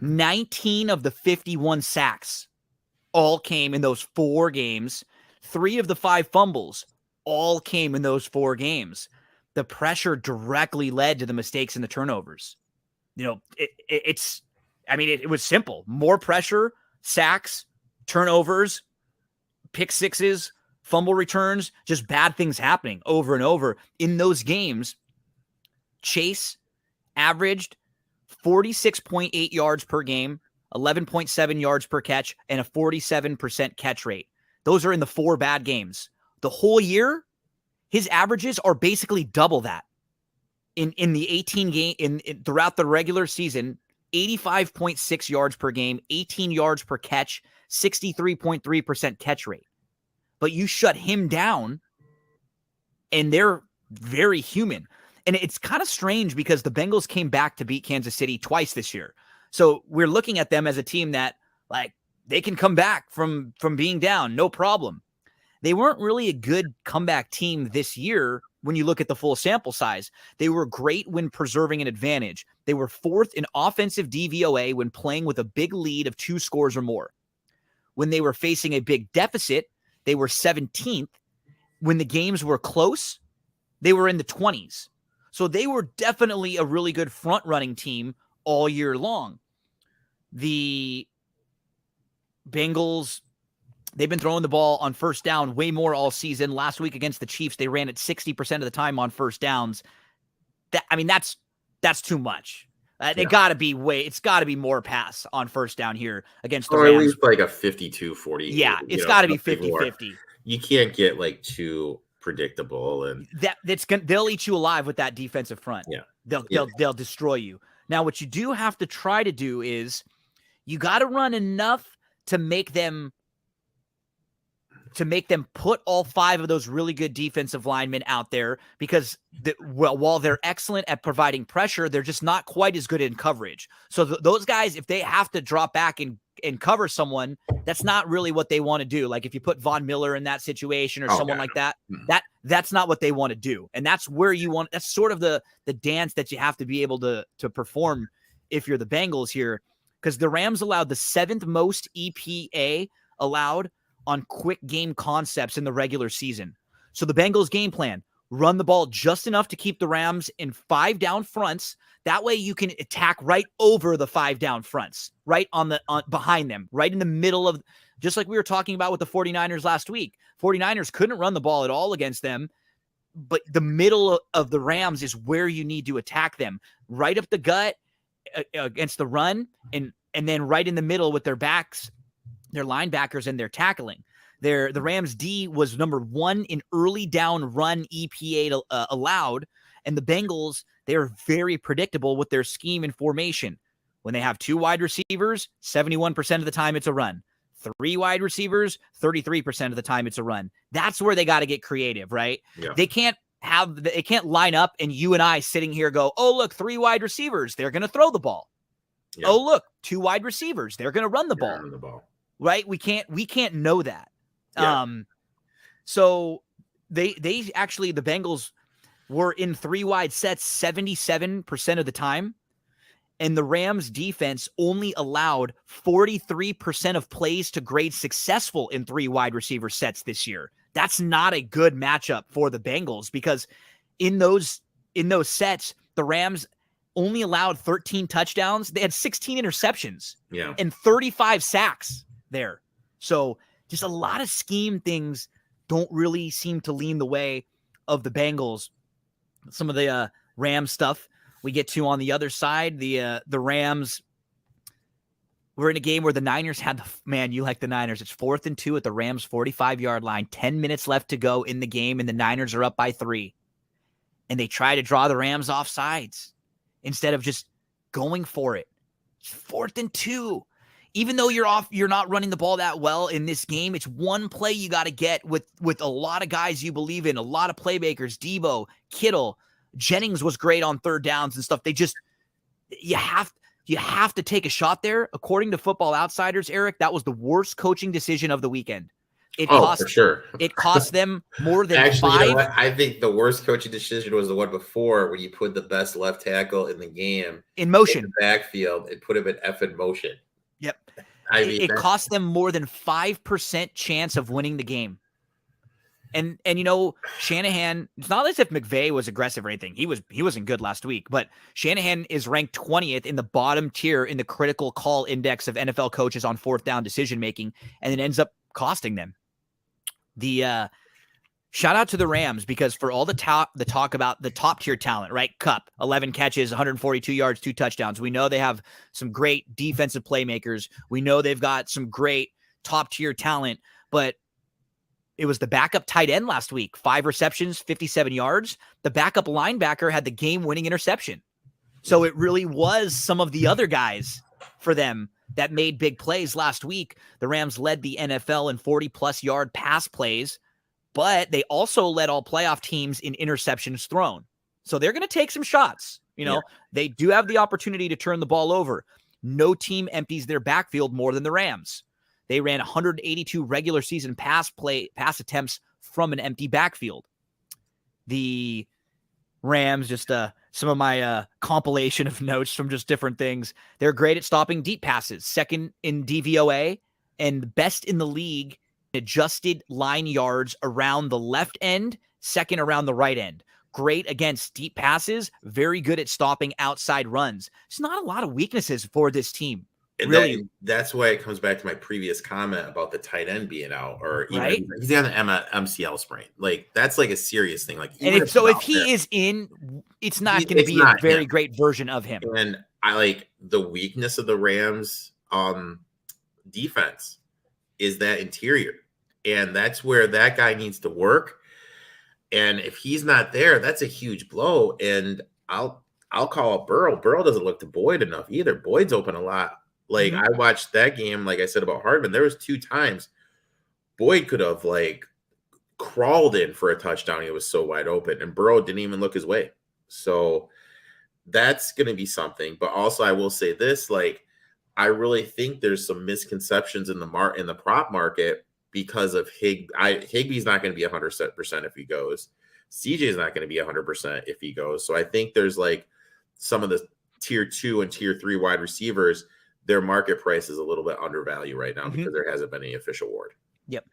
19 of the 51 sacks all came in those 4 games. 3 of the 5 fumbles all came in those 4 games. The pressure directly led to the mistakes and the turnovers. It was simple. More pressure, sacks, turnovers, pick 6s, fumble returns, just bad things happening over and over. In those games, Chase averaged 46.8 yards per game, 11.7 yards per catch, and a 47% catch rate. Those are in the 4 bad games. The whole year, his averages are basically double that. In the 18 game throughout the regular season, 85.6 yards per game, 18 yards per catch, 63.3% catch rate. But you shut him down, and they're very human. And it's kind of strange because the Bengals came back to beat Kansas City twice this year. So we're looking at them as a team that, they can come back from being down, no problem. They weren't really a good comeback team this year when you look at the full sample size. They were great when preserving an advantage. They were 4th in offensive DVOA when playing with a big lead of 2 scores or more. When they were facing a big deficit, they were 17th. When the games were close, they were in the 20s. So they were definitely a really good front-running team all year long. The Bengals They've been throwing the ball on first down way more all season. Last week against the Chiefs, they ran it 60% of the time on first downs. That's too much. It's got to be more pass on first down here against the Rams. At least like a 52-40. Yeah, it's got to be 50-50. You can't get like too predictable, and they'll eat you alive with that defensive front. Yeah. They'll destroy you. Now, what you do have to try to do is you got to run enough to make them put all 5 of those really good defensive linemen out there, because while they're excellent at providing pressure, they're just not quite as good in coverage. So those guys, if they have to drop back and cover someone, that's not really what they want to do. Like if you put Von Miller in that situation or someone like that, that's not what they want to do. And that's where that's sort of the dance that you have to be able to perform if you're the Bengals here, because the Rams allowed the 7th most EPA allowed on quick game concepts in the regular season. So the Bengals game plan, run the ball just enough to keep the Rams in 5 down fronts. That way you can attack right over the 5 down fronts, right on behind them, right in the middle of, just like we were talking about with the 49ers last week. 49ers couldn't run the ball at all against them, but the middle of the Rams is where you need to attack them, right up the gut against the run, and then right in the middle with their backs, their linebackers, and their tackling. The Rams D was number 1 in early down run EPA allowed, and the Bengals, they are very predictable with their scheme and formation. When they have 2 wide receivers, 71% of the time it's a run. 3 wide receivers, 33% of the time it's a run. That's where they got to get creative, right? Yeah. They can't line up and you and I sitting here go, oh, look, 3 wide receivers, they're going to throw the ball. Yeah. Oh, look, 2 wide receivers, they're going to run the ball. Right? We can't know that. Yeah. So they actually, the Bengals were in 3 wide sets 77% of the time, and the Rams defense only allowed 43% of plays to grade successful in 3 wide receiver sets this year. That's not a good matchup for the Bengals, because in those sets, the Rams only allowed 13 touchdowns. They had 16 interceptions and 35 sacks there. So just a lot of scheme things don't really seem to lean the way of the Bengals. Some of the Rams stuff we get to on the other side, the Rams were in a game where the Niners had you like the Niners. It's 4th and 2 at the Rams 45-yard line, 10 minutes left to go in the game, and the Niners are up by 3. And they try to draw the Rams off sides instead of just going for it. It's 4th and 2. Even though you're not running the ball that well in this game, it's one play you got to get with a lot of guys you believe in, a lot of playmakers, Debo, Kittle, Jennings was great on 3rd downs and stuff. You have to take a shot there. According to Football Outsiders, Eric, that was the worst coaching decision of the weekend. For sure. It cost them more than Actually, 5. You know what? I think the worst coaching decision was the one before, where you put the best left tackle in the game in motion, in the backfield, and put him in effing motion. Yep. It cost them more than 5% chance of winning the game. And Shanahan, it's not as if McVeigh was aggressive or anything. He wasn't good last week, but Shanahan is ranked 20th in the bottom tier in the critical call index of NFL coaches on 4th down decision making, and it ends up costing them. The shout out to the Rams, because for all the talk about the top tier talent, right? Kupp, 11 catches, 142 yards, 2 touchdowns. We know they have some great defensive playmakers. We know they've got some great top tier talent, but it was the backup tight end last week, 5 receptions, 57 yards. The backup linebacker had the game-winning interception. So it really was some of the other guys for them that made big plays last week. The Rams led the NFL in 40-plus yard pass plays, but they also led all playoff teams in interceptions thrown. So they're going to take some shots. They do have the opportunity to turn the ball over. No team empties their backfield more than the Rams. They ran 182 regular season pass attempts from an empty backfield. The Rams, just some of my compilation of notes from just different things. They're great at stopping deep passes, 2nd in DVOA, and best in the league adjusted line yards around the left end, 2nd around the right end. Great against deep passes, very good at stopping outside runs. It's not a lot of weaknesses for this team. And Really, that's why it comes back to my previous comment about the tight end being out, or even right? he's on the MCL sprain. Like that's like a serious thing. Like And even if if he's so, if out there, he is in, it's not going to it's be a not him. very great version of him. And I like the weakness of the Rams defense is that interior. And that's where that guy needs to work. And if he's not there, that's a huge blow. And I'll call up Burrow. Burrow doesn't look to Boyd enough either. Boyd's open a lot. Like I watched that game, like I said about Hardman, there was 2 times Boyd could have like crawled in for a touchdown. He was so wide open, and Burrow didn't even look his way. So that's going to be something. But also, I will say this: like, I really think there's some misconceptions in the prop market because of Higbee's not going to be 100% if he goes. CJ's not going to be 100% if he goes. So I think there's like some of the tier 2 and tier 3 wide receivers, their market price is a little bit undervalued right now because there hasn't been any official word. Yep.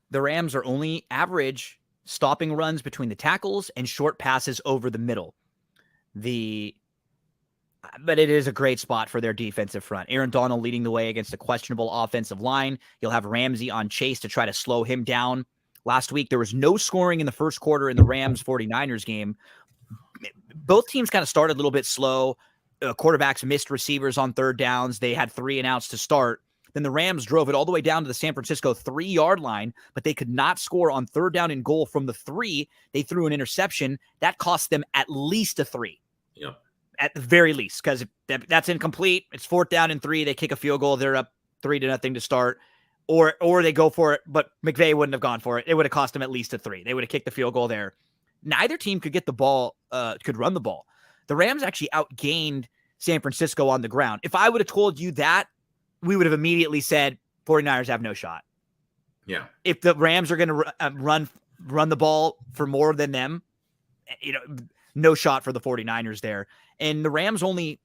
The Rams are only average stopping runs between the tackles and short passes over the middle. But it is a great spot for their defensive front. Aaron Donald leading the way against a questionable offensive line. You'll have Ramsey on Chase to try to slow him down. Last week, there was no scoring in the first quarter in the Rams 49ers game. Both teams kind of started a little bit slow. Quarterbacks missed receivers on third downs. They had 3 and outs to start. Then the Rams drove it all the way down to the San Francisco 3-yard line, but they could not score on third down and goal from the 3. They threw an interception. That cost them at least a 3. Yeah. At the very least, because that's incomplete. It's 4th down and 3. They kick a field goal. They're up 3-0 to start. Or they go for it, but McVeigh wouldn't have gone for it. It would have cost them at least a 3. They would have kicked the field goal there. Neither team could get the ball, could run the ball. The Rams actually outgained San Francisco on the ground. If I would have told you that, we would have immediately said 49ers have no shot. Yeah. If the Rams are going to run the ball for more than them, no shot for the 49ers there. And the Rams only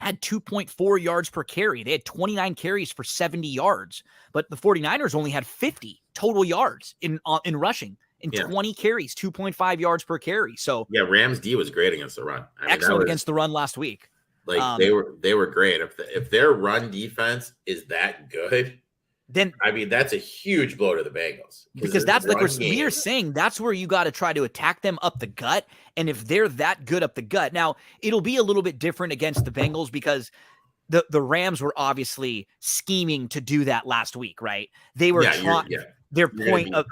had 2.4 yards per carry. They had 29 carries for 70 yards, but the 49ers only had 50 total yards in rushing. In 20 carries, 2.5 yards per carry. So yeah, Rams D was great against the run. Excellent against the run last week. Like they were great. If their run defense is that good, then I mean that's a huge blow to the Bengals. Because that's like we are saying that's where you got to try to attack them up the gut. And if they're that good up the gut, now it'll be a little bit different against the Bengals because the Rams were obviously scheming to do that last week, right? They were their point of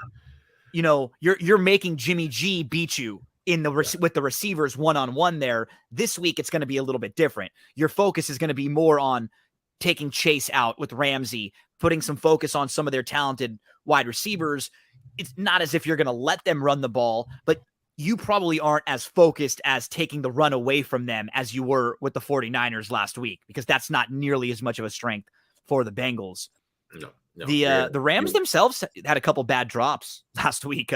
you're making Jimmy G beat you with the receivers one-on-one there. This week, it's going to be a little bit different. Your focus is going to be more on taking Chase out with Ramsey, putting some focus on some of their talented wide receivers. It's not as if you're going to let them run the ball, but you probably aren't as focused as taking the run away from them as you were with the 49ers last week, because that's not nearly as much of a strength for the Bengals. No. The Rams themselves had a couple bad drops last week.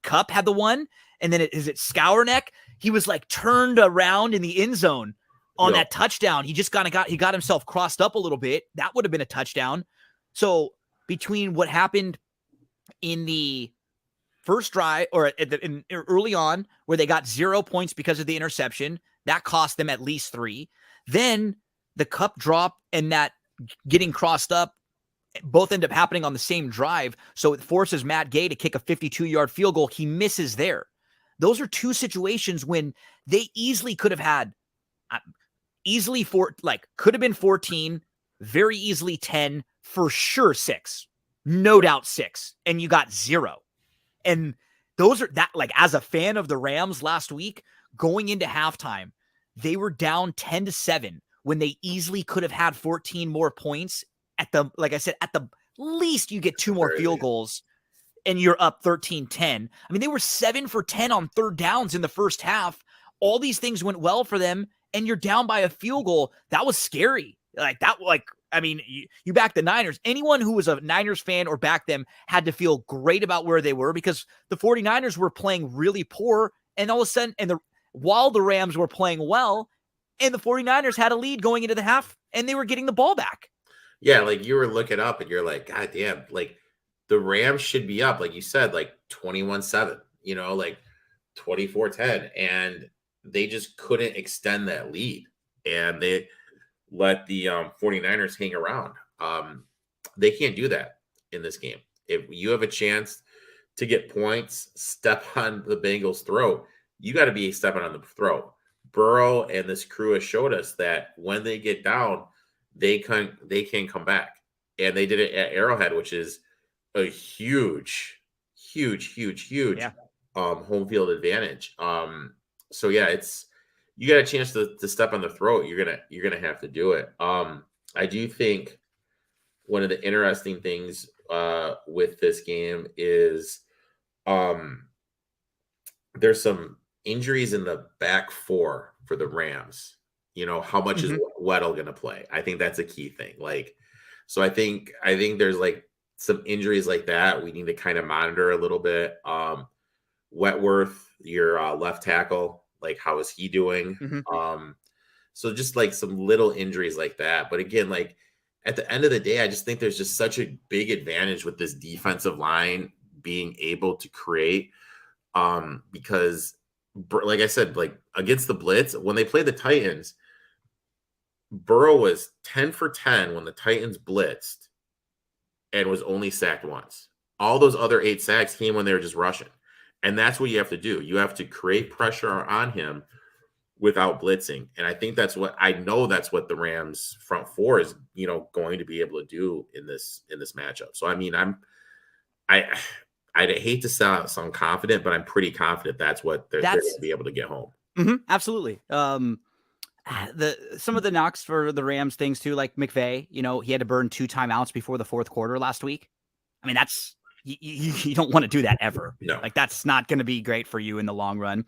Kupp had the one, and then is it Skowronek? He was like turned around in the end zone on that touchdown. He just got himself crossed up a little bit. That would have been a touchdown. So between what happened in the first drive or early on where they got 0 points because of the interception, that cost them at least 3. Then the Kupp drop and that getting crossed up both end up happening on the same drive. So it forces Mcveigh to kick a 52-yard field goal. He misses there. Those are 2 situations when they easily could have had could have been 14, very easily 10, for sure 6, no doubt 6. And you got 0. And those are that, like, as a fan of the Rams last week, going into halftime, they were down 10-7 when they easily could have had 14 more points. Like I said, at the least you get 2 more field goals and you're up 13-10. I mean, they were 7 for 10 on third downs in the first half. All these things went well for them, and you're down by a field goal. That was scary. You back the Niners. Anyone who was a Niners fan or backed them had to feel great about where they were, because the 49ers were playing really poor, and all of a sudden, while the Rams were playing well, and the 49ers had a lead going into the half, and they were getting the ball back. Yeah, like you were looking up and you're like, God damn, like the Rams should be up, like you said, like 21-7, like 24-10. And they just couldn't extend that lead. And let the 49ers hang around. They can't do that in this game. If you have a chance to get points, step on the Bengals' throat, you got to be stepping on the throat. Burrow and this crew has showed us that when they get down, they can come back. And they did it at Arrowhead, which is a huge Yeah. home field advantage. So yeah, you got a chance to step on the throat, you're gonna have to do it. I do think one of the interesting things with this game is there's some injuries in the back four for the Rams. How much is Weddle gonna play? I think that's a key thing. So I think there's some injuries like that we need to kind of monitor a little bit. Wentworth, your left tackle, how is he doing? So just some little injuries like that. But again, at the end of the day, I just think there's just such a big advantage with this defensive line being able to create. Because like I said, against the blitz, when they played the Titans, Burrow was 10 for 10 when the Titans blitzed and was only sacked once. All those other 8 sacks came when they were just rushing. And that's what you have to do. You have to create pressure on him without blitzing. And I think that's what the Rams front four is, going to be able to do in this matchup. So, I mean, I'd hate to sound confident, but I'm pretty confident that's what they're going to be able to get home. Absolutely. Some of the knocks for the Rams things too, like Mcveigh, he had to burn 2 timeouts before the fourth quarter last week. I mean, that's you don't want to do that ever. No. That's not going to be great for you in the long run.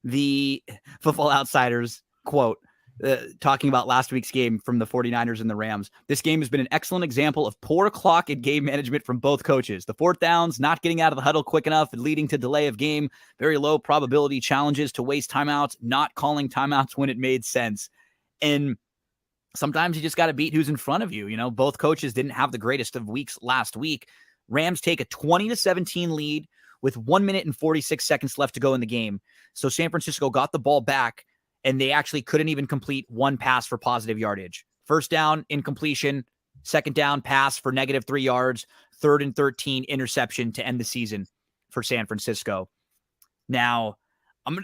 The Football Outsiders quote, talking about last week's game from the 49ers and the Rams. This game has been an excellent example of poor clock and game management from both coaches. The 4th downs, not getting out of the huddle quick enough and leading to delay of game, very low probability challenges to waste timeouts, not calling timeouts when it made sense. And sometimes you just got to beat who's in front of you. Both coaches didn't have the greatest of weeks last week. Rams take a 20-17 lead with 1 minute and 46 seconds left to go in the game. So San Francisco got the ball back, and they actually couldn't even complete one pass for positive yardage. First down, incompletion. Second down, pass for -3 yards. 3rd and 13, interception to end the season for San Francisco. Now,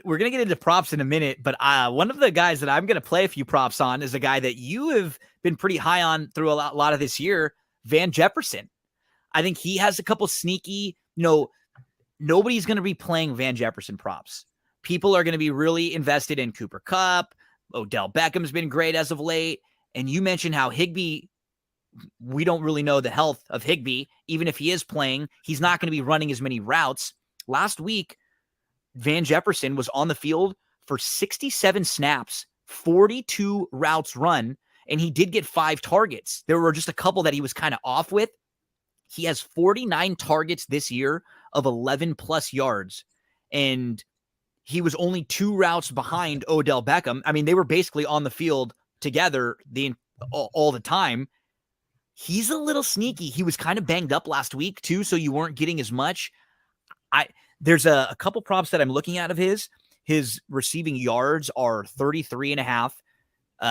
we're going to get into props in a minute, but one of the guys that I'm going to play a few props on is a guy that you have been pretty high on through a lot of this year, Van Jefferson. I think he has a couple sneaky, nobody's going to be playing Van Jefferson props. People are going to be really invested in Cooper Kupp. Odell Beckham's been great as of late. And you mentioned how Higbee, we don't really know the health of Higbee. Even if he is playing, he's not going to be running as many routes. Last week, Van Jefferson was on the field for 67 snaps, 42 routes run, and he did get 5 targets. There were just a couple that he was kind of off with. He has 49 targets this year of 11+ yards. And he was only 2 routes behind Odell Beckham. I mean, they were basically on the field together all the time. He's a little sneaky. He was kind of banged up last week too, so you weren't getting as much. There's a couple props that I'm looking at of his. His receiving yards are 33.5.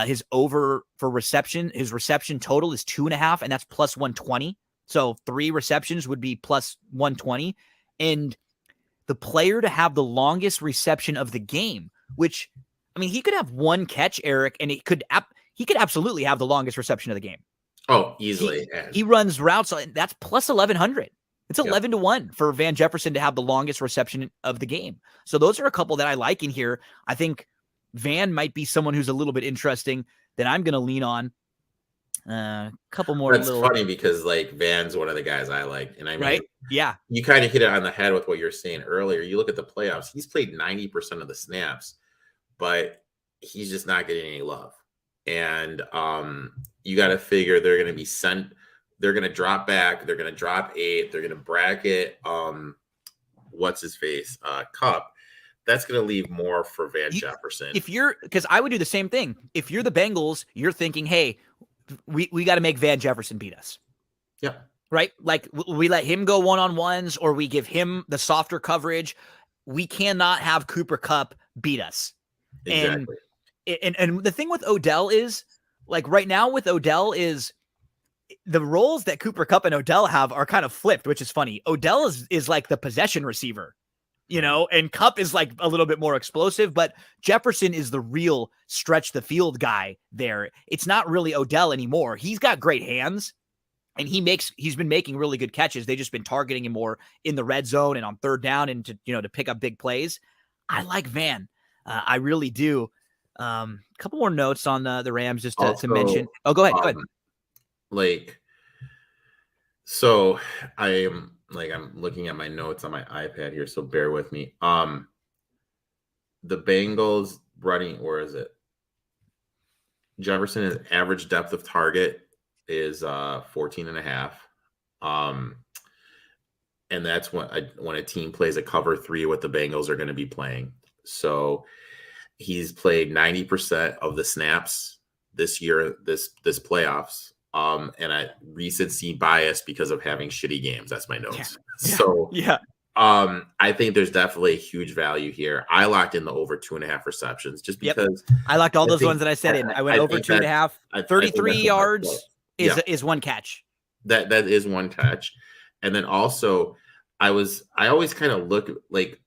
His over for reception, his reception total is 2.5, and that's plus 120. So 3 receptions would be plus 120. And the player to have the longest reception of the game, which, I mean, he could have 1 catch, Eric, and he could absolutely have the longest reception of the game. Oh, easily. He runs routes. That's plus 1,100. It's 11-1 for Van Jefferson to have the longest reception of the game. So those are a couple that I like in here. I think Van might be someone who's a little bit interesting that I'm going to lean on. Couple more. That's funny because Van's one of the guys I like, and I mean, right? Yeah, you kind of hit it on the head with what you're saying earlier. You look at the playoffs; he's played 90% of the snaps, but he's just not getting any love. And you got to figure they're going to be sent. They're going to drop back. They're going to drop 8. They're going to bracket. What's his face? Cup. That's going to leave more for Van Jefferson. Because I would do the same thing. If you're the Bengals, you're thinking, hey, we got to make Van Jefferson beat us. Yeah. Right? We let him go one-on-ones, or we give him the softer coverage. We cannot have Cooper Kupp beat us. Exactly. And the thing with Odell is, like right now with Odell is the roles that Cooper Kupp and Odell have are kind of flipped, which is funny. Odell is like the possession receiver, and Kupp is like a little bit more explosive, but Jefferson is the real stretch the field guy there. It's not really Odell anymore. He's got great hands and he's been making really good catches. They've just been targeting him more in the red zone and on third down and to pick up big plays. I like Van. I really do. Couple more notes on the Rams just to mention. Oh, go ahead. So I'm looking at my notes on my iPad here, so bear with me. The Bengals running, where is it? Jefferson's average depth of target is 14.5. And that's when a team plays a cover 3, what the Bengals are going to be playing. So he's played 90% of the snaps this year, this playoffs. And I recency bias because of having shitty games. That's my notes. Yeah. I think there's definitely a huge value here. I locked in the over 2.5 receptions just because I locked all those ones that I said in. I went over 2.5. 33 yards is one catch. That is one catch. And then also I always kind of look like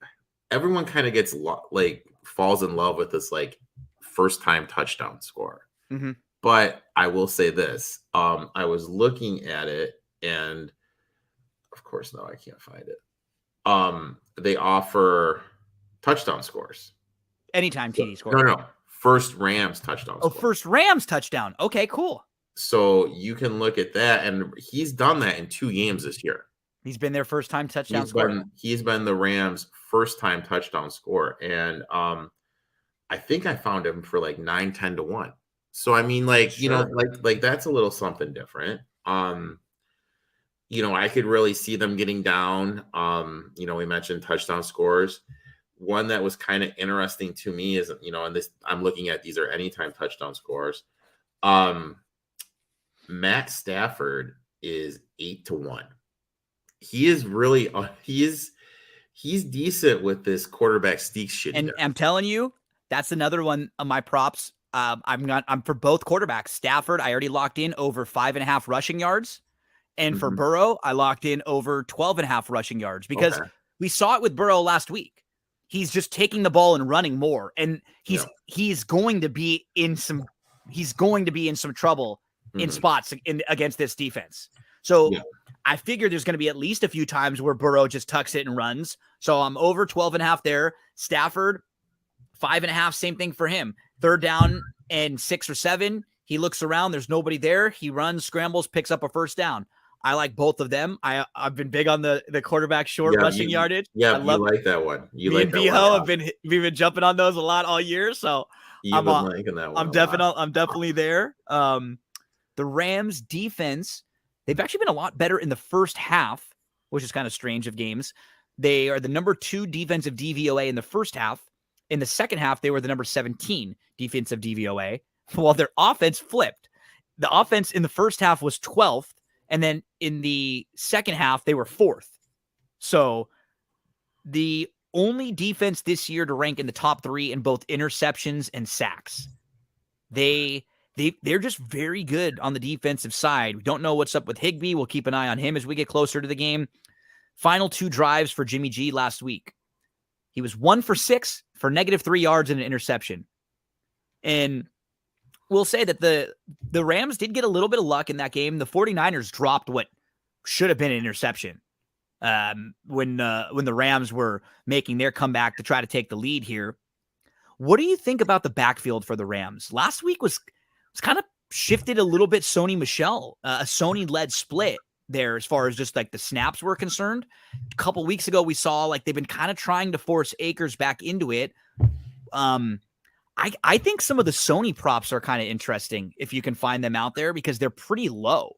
everyone kind of gets falls in love with this first time touchdown score. Mm-hmm. But I will say this, I was looking at it and of course, no, I can't find it. They offer touchdown scores. Anytime TD score. No. First Rams touchdown score. First Rams touchdown. Okay, cool. So you can look at that, and he's done that in 2 games this year. He's been their first time touchdown score. He's been the Rams' first time touchdown score. And I think I found him for 9-10 to 1. So I mean, sure. That's a little something different. I could really see them getting down. We mentioned touchdown scores. One that was kind of interesting to me is, and this I'm looking at, these are anytime touchdown scores. Matt Stafford is 8 to 1. He is really he's decent with this quarterback sneak shit. And I'm telling you, that's another one of my props. I'm for both quarterbacks. Stafford, I already locked in over 5.5 rushing yards. And for Burrow, I locked in over 12.5 rushing yards because we saw it with Burrow last week. He's just taking the ball and running more. And he's going to be in some trouble in spots against this defense. So I figure there's going to be at least a few times where Burrow just tucks it and runs. So I'm over 12.5 there. Stafford, 5.5, same thing for him. Third down and 6 or 7. He looks around. There's nobody there. He runs, scrambles, picks up a first down. I like both of them. I've been big on the quarterback short rushing yardage. Yeah, you like that one. Me and Biho we've been jumping on those a lot all year. So I'm liking that one. I'm definitely there. The Rams defense, they've actually been a lot better in the first half, which is kind of strange of games. They are the number 2 defensive DVOA in the first half. In the second half, they were the number 17 defensive DVOA, while their offense flipped. The offense in the first half was 12th, and then in the second half, they were 4th. So the only defense this year to rank in the top 3 in both interceptions and sacks. They're just very good on the defensive side. We don't know what's up with Higbee. We'll keep an eye on him as we get closer to the game. Final 2 drives for Jimmy G last week. He was 1 for 6 for -3 yards and an interception. And we'll say that the Rams did get a little bit of luck in that game. The 49ers dropped what should have been an interception when the Rams were making their comeback to try to take the lead here. What do you think about the backfield for the Rams? Last week was kind of shifted a little bit Sony Michel, a Sony-led split there as far as just the snaps were concerned. A couple weeks ago, we saw they've been kind of trying to force Akers back into it. I think some of the Sony props are kind of interesting if you can find them out there because they're pretty low.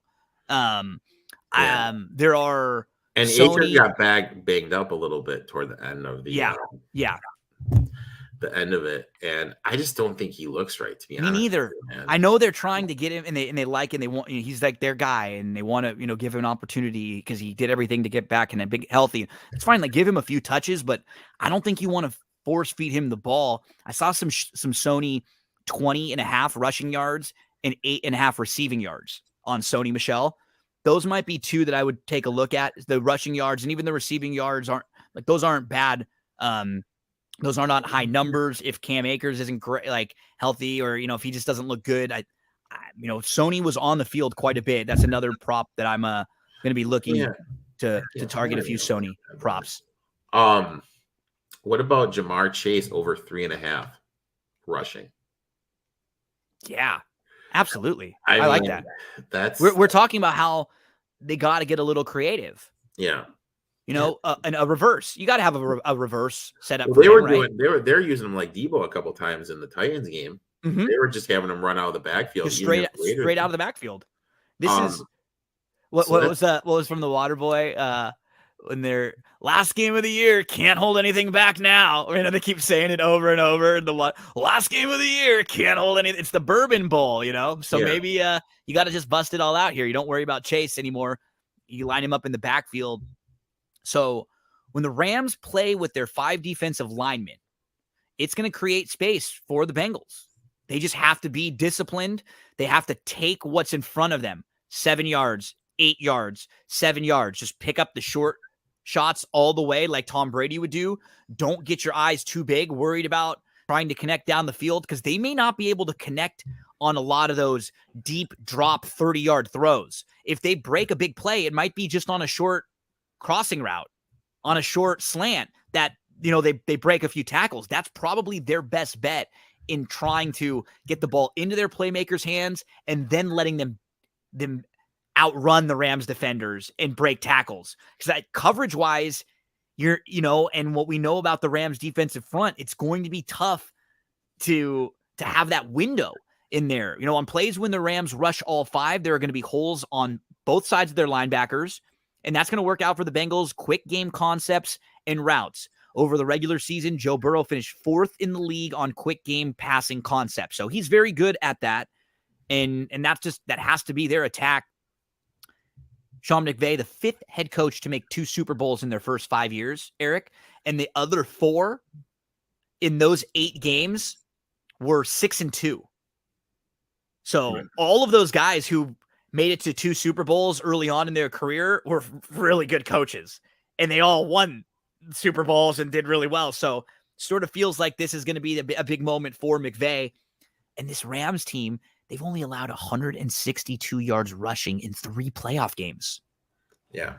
There are and Sony got banged up a little bit toward the end of the the end of it, and I just don't think he looks right, to be honest. Me neither. I know they're trying to get him, and they like and they want. He's their guy, and they want to give him an opportunity because he did everything to get back in a big healthy. It's fine, give him a few touches, but I don't think you want to force feed him the ball. I saw some Sony 20.5 rushing yards and 8.5 receiving yards on Sony Michel. Those might be two that I would take a look at. The rushing yards and even the receiving yards those aren't bad. Those are not high numbers. If Cam Akers isn't great, like healthy, or if he just doesn't look good, Sony was on the field quite a bit. That's another prop that I'm going to be looking to target a few Sony props. What about Jamar Chase over 3.5 rushing? Yeah, absolutely. I like mean, that. We're talking about how they got to get a little creative. Yeah. And a reverse. You got to have a reverse set up. Well, they're using them like Debo a couple times in the Titans game. Mm-hmm. They were just having them run out of the backfield, just straight out of the backfield. This is what was from the Water Boy when their last game of the year, can't hold anything back now. They keep saying it over and over. The last game of the year, can't hold anything. It's the Bourbon Bowl, So maybe you got to just bust it all out here. You don't worry about Chase anymore. You line him up in the backfield. So when the Rams play with their 5 defensive linemen, it's going to create space for the Bengals. They just have to be disciplined. They have to take what's in front of them. 7 yards, 8 yards, 7 yards. Just pick up the short shots all the way like Tom Brady would do. Don't get your eyes too big, worried about trying to connect down the field, because they may not be able to connect on a lot of those deep drop 30-yard throws. If they break a big play, it might be just on a short crossing route, on a short slant that, they break a few tackles. That's probably their best bet in trying to get the ball into their playmakers' hands and then letting them outrun the Rams defenders and break tackles. Because that coverage-wise, and what we know about the Rams defensive front, it's going to be tough to have that window in there. On plays when the Rams rush all 5, there are going to be holes on both sides of their linebackers, and that's going to work out for the Bengals. Quick game concepts and routes. Over the regular season, Joe Burrow finished 4th in the league on quick game passing concepts. So he's very good at that. And that has to be their attack. Sean McVay, the 5th head coach to make 2 Super Bowls in their first 5 years, Eric. And the other 4 in those 8 games were 6-2. So all of those guys who made it to 2 Super Bowls early on in their career were really good coaches. And they all won Super Bowls and did really well. So sort of feels like this is going to be a big moment for McVay. And this Rams team, they've only allowed 162 yards rushing in 3 playoff games. Yeah.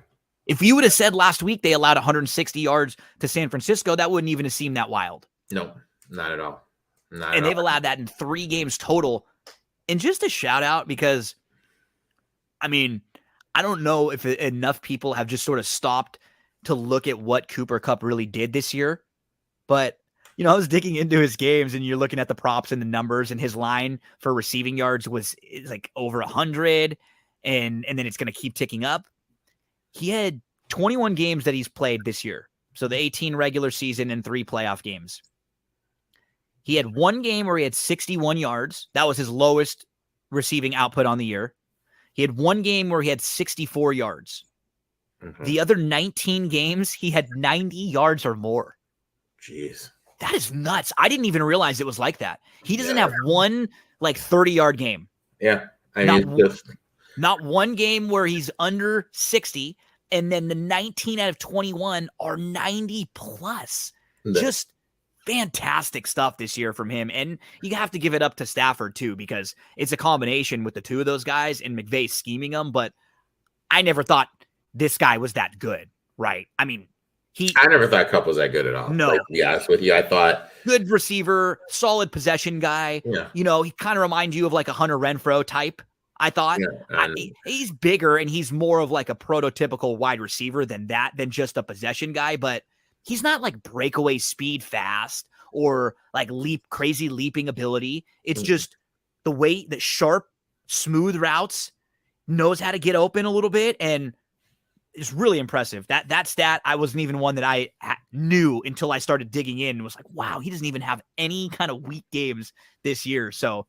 If you would have said last week they allowed 160 yards to San Francisco, that wouldn't even have seemed that wild. No, not at all. And they've allowed that in 3 games total. And just a shout out, because I don't know if enough people have just sort of stopped to look at what Cooper Kupp really did this year. But, I was digging into his games, and you're looking at the props and the numbers, and his line for receiving yards was like over 100, and then it's going to keep ticking up. He had 21 games that he's played this year. So the 18 regular season and 3 playoff games. He had 1 game where he had 61 yards. That was his lowest receiving output on the year. He had 1 game where he had 64 yards. Mm-hmm. The other 19 games, he had 90 yards or more. Jeez. That is nuts. I didn't even realize it was like that. He doesn't have 1 30-yard game. Yeah. Not 1 game where he's under 60, and then the 19 out of 21 are 90 plus. Just fantastic stuff this year from him. And you have to give it up to Stafford too, because it's a combination with the 2 of those guys and McVay scheming them. But I never thought this guy was that good, right? I never thought Kupp was that good at all. No. To be honest with you, I thought good receiver, solid possession guy. Yeah. He kind of reminds you of like a Hunter Renfrow type. I thought he's bigger and he's more of like a prototypical wide receiver than just a possession guy, but he's not like breakaway speed fast or like crazy leaping ability. It's just the way that sharp, smooth routes, knows how to get open a little bit, and it's really impressive. That stat, I wasn't even one that I knew until I started digging in and was like, wow, he doesn't even have any kind of weak games this year. So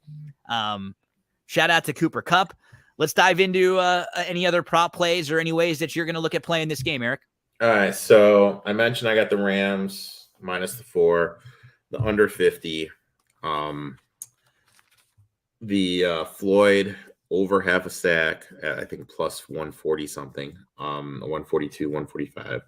shout out to Cooper Kupp. Let's dive into any other prop plays or any ways that you're going to look at playing this game, Eric. All right. So I mentioned I got the Rams minus the 4, the under 50. Floyd over half a sack at, I think, plus 140 something, 142, 145.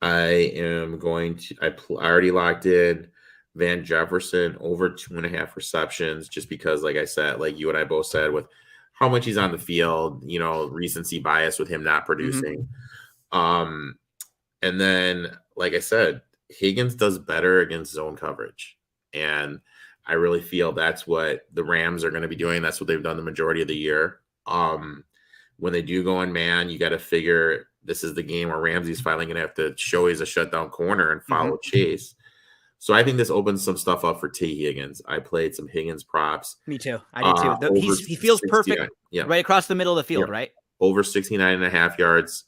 I am going to, I already locked in Van Jefferson over 2.5 receptions, just because, like I said, like you and I both said, with how much he's on the field, recency bias with him not producing. And then, like I said, Higgins does better against zone coverage. And I really feel that's what the Rams are going to be doing. That's what they've done the majority of the year. When they do go in man, you got to figure this is the game where Ramsey's finally going to have to show he's a shutdown corner and follow Chase. So I think this opens some stuff up for T. Higgins. I played some Higgins props. Me too. I did too. He feels perfect right across the middle of the field, right? Over 69.5 yards.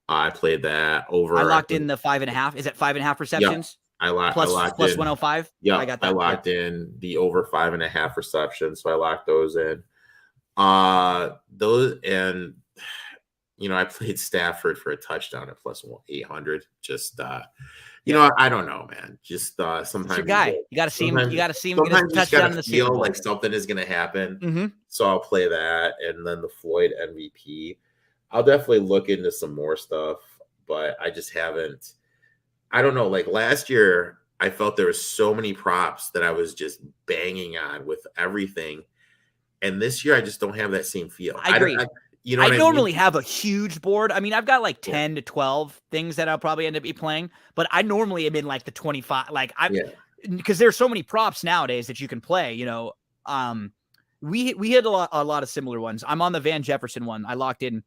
I played that over. I locked in the 5.5. Is that 5.5 receptions? I locked plus in 105. Yeah, I got that. I locked in the over 5.5 receptions, so I locked those in. Those, and I played Stafford for a touchdown at plus 800. Just I don't know, man. Just sometimes it's your guy. You got to see him. You got to see him get a touchdown in the Super Bowl. Like something is going to happen. So I'll play that, and then the Floyd MVP. I'll definitely look into some more stuff, but I just haven't. I don't know. Like last year, I felt there were so many props that I was just banging on with everything, and this year I just don't have that same feel. I agree. I normally have a huge board. I mean, I've got like 10 to 12 things that I'll probably end up playing, but I normally am in like the 25. Like because there's so many props nowadays that you can play. We had a lot of similar ones. I'm on the Van Jefferson one. I locked in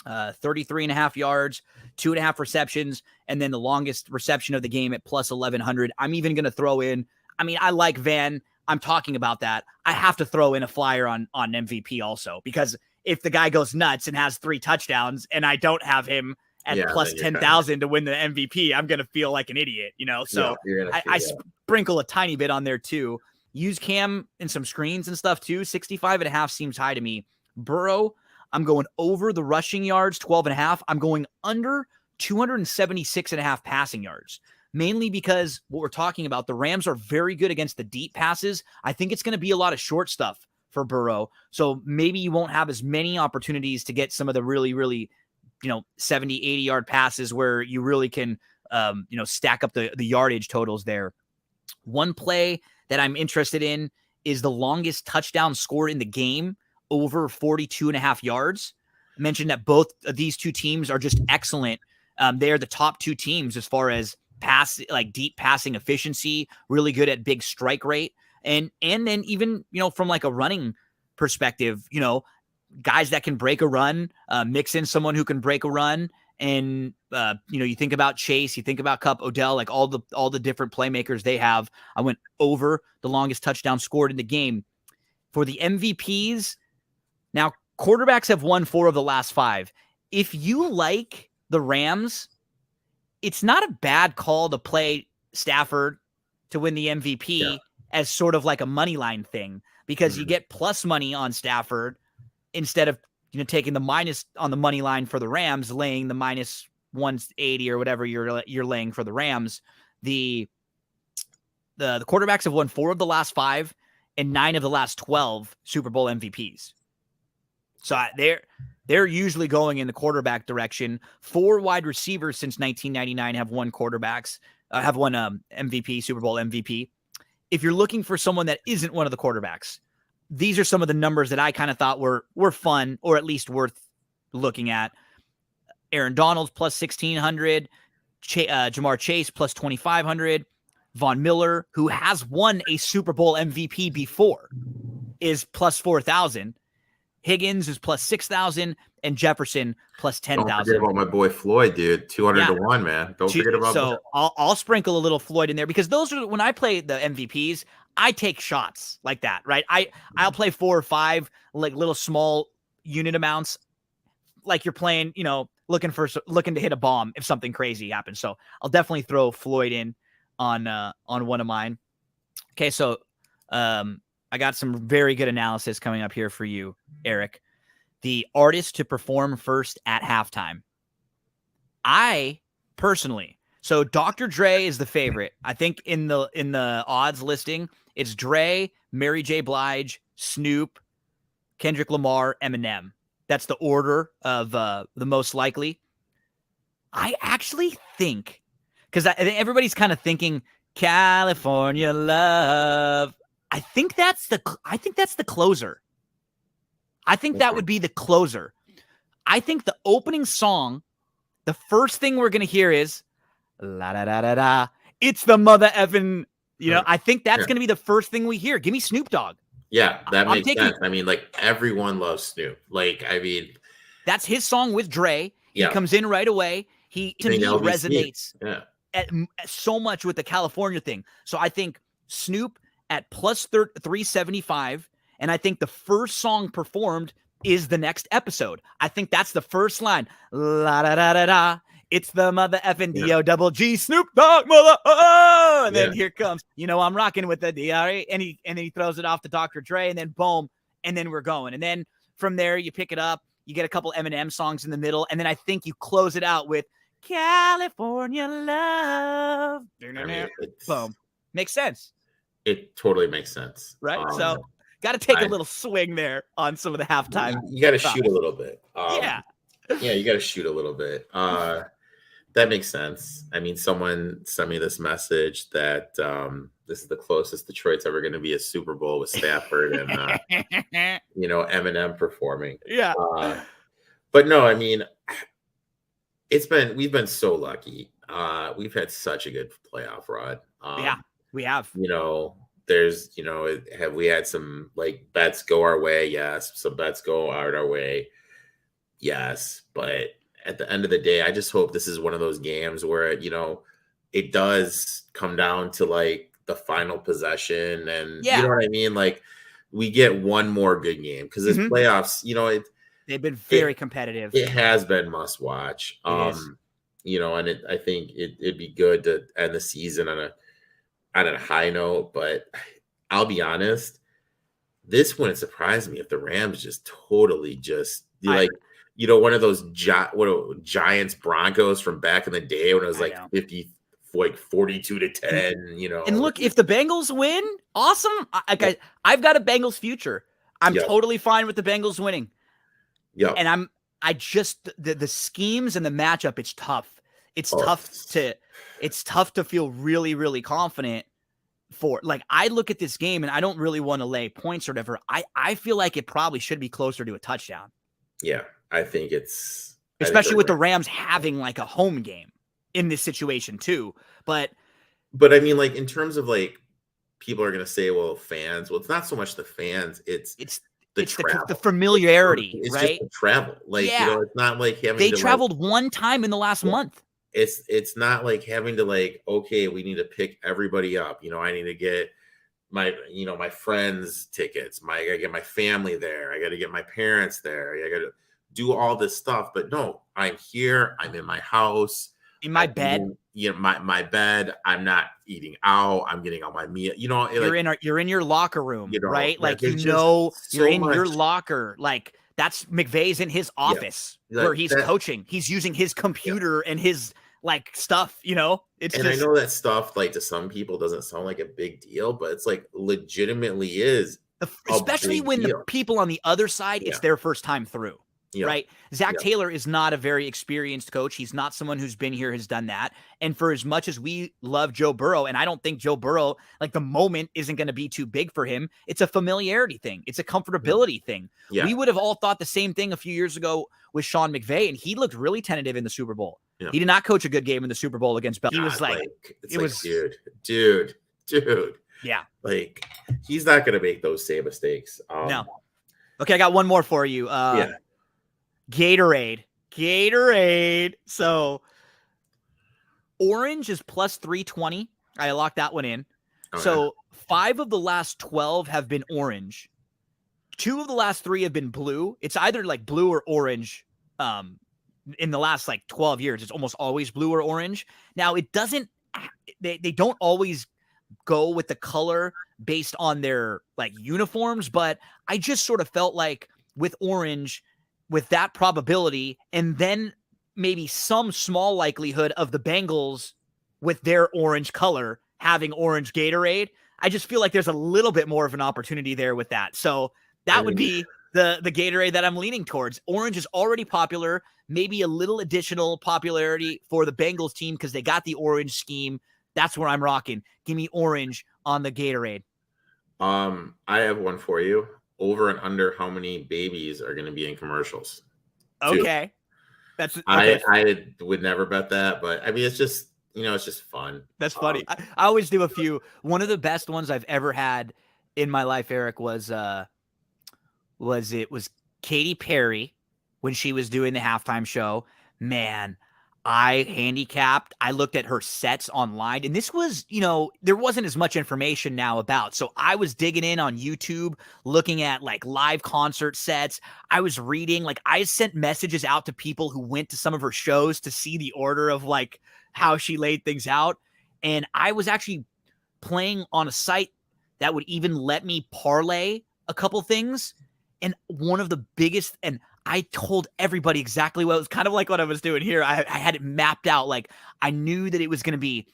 33.5 yards, 2.5 receptions, and then the longest reception of the game at plus 1,100. I'm even going to throw in, I like Van. I'm talking about that. I have to throw in a flyer on MVP also, because if the guy goes nuts and has 3 touchdowns and I don't have him at plus 10,000 to win the MVP, I'm going to feel like an idiot, So I sprinkle a tiny bit on there too. Use Cam in some screens and stuff too. 65.5 seems high to me. Burrow, I'm going over the rushing yards, 12.5. I'm going under 276.5 passing yards, mainly because what we're talking about, the Rams are very good against the deep passes. I think it's going to be a lot of short stuff for Burrow. So maybe you won't have as many opportunities to get some of the really, really, 70, 80 yard passes where you really can, stack up the yardage totals there. One play that I'm interested in is the longest touchdown score in the game, over 42.5 yards. I mentioned that both of these two teams are just excellent. They're the top 2 teams as far as deep passing efficiency, really good at big strike rate. And then even, from like a running perspective, guys that can break a run, mix in someone who can break a run. And, you think about Chase, you think about Kupp, Odell, like all the different playmakers they have. I went over the longest touchdown scored in the game. For the MVPs, now quarterbacks have won 4 of the last 5. If you like the Rams, it's not a bad call to play Stafford to win the MVP as sort of like a money line thing, because you get plus money on Stafford instead of taking the minus on the money line for the Rams, laying the minus 180 or whatever you're laying for the Rams. The quarterbacks have won 4 of the last 5 and 9 of the last 12 Super Bowl MVPs. So they're usually going in the quarterback direction. 4 wide receivers since 1999 have won MVP, Super Bowl MVP. If you're looking for someone that isn't one of the quarterbacks, these are some of the numbers that I kind of thought were fun, or at least worth looking at. Aaron Donald's plus 1,600, Jamar Chase plus 2,500, Von Miller, who has won a Super Bowl MVP before, is plus 4,000. Higgins is plus 6,000, and Jefferson plus 10,000. Don't forget about my boy Floyd, dude. 200 to 1, man. Don't forget about that. So I'll sprinkle a little Floyd in there, because those are, when I play the MVPs, I take shots like that, right? I'll play 4 or 5 like little small unit amounts, like you're playing, looking to hit a bomb if something crazy happens. So I'll definitely throw Floyd in on one of mine. Okay, so I got some very good analysis coming up here for you, Erik. The artist to perform first at halftime. I personally So Dr. Dre is the favorite. I think in the odds listing, it's Dre, Mary J. Blige, Snoop, Kendrick Lamar, Eminem. That's the order of the most likely. I actually think, because I think everybody's kind of thinking California Love. I think that's the closer. I think that would be the closer. I think the opening song, the first thing we're gonna hear is la da da da da. It's the mother effing. I think that's gonna be the first thing we hear. Give me Snoop Dogg. Yeah, that makes sense. I mean, like everyone loves Snoop. Like, I mean, that's his song with Dre. He comes in right away. He to me resonates so much with the California thing. So I think Snoop at plus 375, and I think the first song performed is the next episode. I think that's the first line. La da da da da. It's the mother effing D-O-double-G Snoop Dogg mother. Oh! And then here comes, I'm rocking with the D-R-E. And then he throws it off to Dr. Dre, and then boom, and then we're going. And then from there, you pick it up. You get a couple Eminem songs in the middle, and then I think you close it out with California Love. Boom. Makes sense. It totally makes sense. Right? So got to take a little swing there on some of the halftime. You got to shoot a little bit. Yeah, you got to shoot a little bit. That makes sense. I mean, someone sent me this message that this is the closest Detroit's ever going to be a Super Bowl with Stafford and Eminem performing. Yeah. But no, I mean, we've been so lucky. We've had such a good playoff run. We have. Have we had some like bets go our way? Yes. Some bets go out our way. Yes. But at the end of the day, I just hope this is one of those games where, it does come down to like the final possession and you know what I mean? Like we get one more good game because this playoffs, they've been very competitive. It has been must watch. And I think it'd be good to end the season on a high note, but I'll be honest, this wouldn't surprise me if the Rams just totally one of those Giants Broncos from back in the day when it was 42-10, And look, if the Bengals win, awesome. I've got a Bengals future. I'm totally fine with the Bengals winning. Yeah. And the schemes and the matchup, it's tough. It's tough to feel really, really confident for. Like, I look at this game and I don't really want to lay points or whatever. I feel like it probably should be closer to a touchdown. Yeah, I think it's especially with the Rams having like a home game in this situation too. But I mean, like in terms of like people are going to say, well, fans. Well, it's not so much the fans. It's the familiarity, it's right? Just the travel. Like it's not like having they traveled one time in the last month. It's not like having to like, okay, we need to pick everybody up. I need to get my friends tickets. I gotta get my family there. I gotta get my parents there. I gotta do all this stuff. But no, I'm here. I'm in my house. In my bed. My bed. I'm not eating out. I'm getting all my meal. You're in your locker room, right? Like you're in your locker. Like that's McVeigh's in his office where he's coaching. He's using his computer and his like stuff, I know that stuff like to some people doesn't sound like a big deal, but it's like legitimately is, especially when the people on the other side, it's their first time through. Right. Zach Taylor is not a very experienced coach. He's not someone who's been here, has done that. And for as much as we love Joe Burrow, and I don't think Joe Burrow, like the moment isn't going to be too big for him. It's a familiarity thing. It's a comfortability thing. Yeah. We would have all thought the same thing a few years ago with Sean McVay, and he looked really tentative in the Super Bowl. Yeah. He did not coach a good game in the Super Bowl against Bell. He was dude. Yeah. Like he's not going to make those same mistakes. No. Okay. I got one more for you. Gatorade. So orange is plus 320. I locked that one in. Okay. So 5 of the last 12 have been orange. 2 of the last 3 have been blue. It's either like blue or orange. In the last like 12 years, it's almost always blue or orange. Now it doesn't, they don't always go with the color based on their like uniforms, but I just sort of felt like with orange, with that probability, and then maybe some small likelihood of the Bengals with their orange color having orange Gatorade. I just feel like there's a little bit more of an opportunity there with that. So that would be the Gatorade that I'm leaning towards. Orange is already popular, maybe a little additional popularity for the Bengals team because they got the orange scheme. That's where I'm rocking. Give me orange on the Gatorade. I have one for you. Over and under how many babies are going to be in commercials? Okay. That's okay. I would never bet that, but I mean, it's just, it's just fun. That's funny. I always do a few. One of the best ones I've ever had in my life, Eric, was Katy Perry when she was doing the halftime show. Man, I handicapped. I looked at her sets online, and this was, there wasn't as much information now about. So I was digging in on YouTube, looking at like live concert sets. I was reading, like I sent messages out to people who went to some of her shows to see the order of like how she laid things out. And I was actually playing on a site that would even let me parlay a couple things. And one of the biggest, and I told everybody exactly what it was, kind of like what I was doing here. I had it mapped out. Like I knew that it was going to be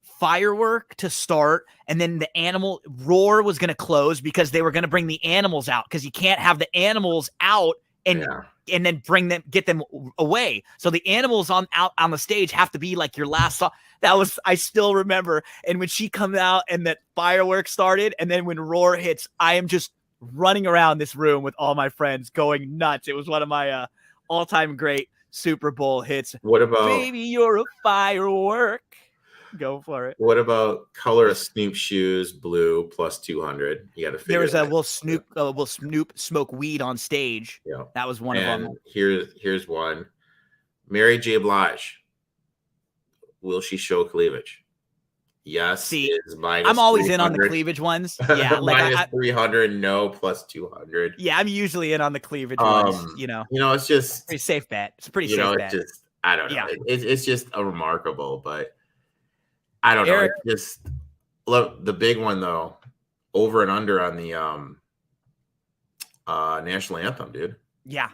firework to start, and then the animal roar was going to close because they were going to bring the animals out, because you can't have the animals out and then get them away. So the animals out on the stage have to be like your last song. I still remember. And when she comes out and that fireworks started, and then when roar hits, I am just running around this room with all my friends going nuts. It was one of my all-time great Super Bowl hits. What about Baby, you're a firework? Go for it. What about color of Snoop shoes blue plus 200? You got to figure. There was will Snoop smoke weed on stage? Yeah, that was one of them. Here's one. Mary J. Blige. Will she show cleavage? Yes. See, I'm always in on the cleavage ones. Yeah, like minus 300, no, plus 200. Yeah, I'm usually in on the cleavage ones. It's just pretty safe bet. It's a pretty safe bet. Just, I don't know. Yeah. It's just a remarkable, but I don't know. It's just look, the big one though, over and under on the national anthem, dude. Yeah.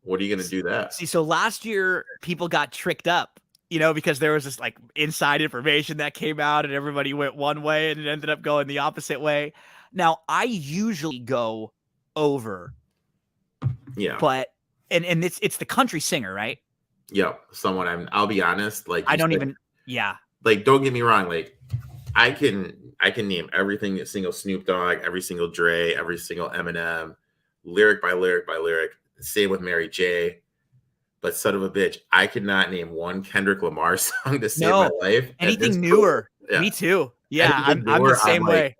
What are you gonna do that? See, so last year people got tricked up. Because there was this like inside information that came out and everybody went one way and it ended up going the opposite way. Now I usually go over. Yeah. But, and it's the country singer, right? Yeah. I'll be honest. Like, I don't even, yeah. Like, don't get me wrong. Like I can name everything, a single Snoop Dogg, every single Dre, every single Eminem, lyric by lyric by lyric. Same with Mary J. But son of a bitch, I could not name one Kendrick Lamar song to save my life. Anything newer. Yeah. Me too. Yeah, I'm the same way.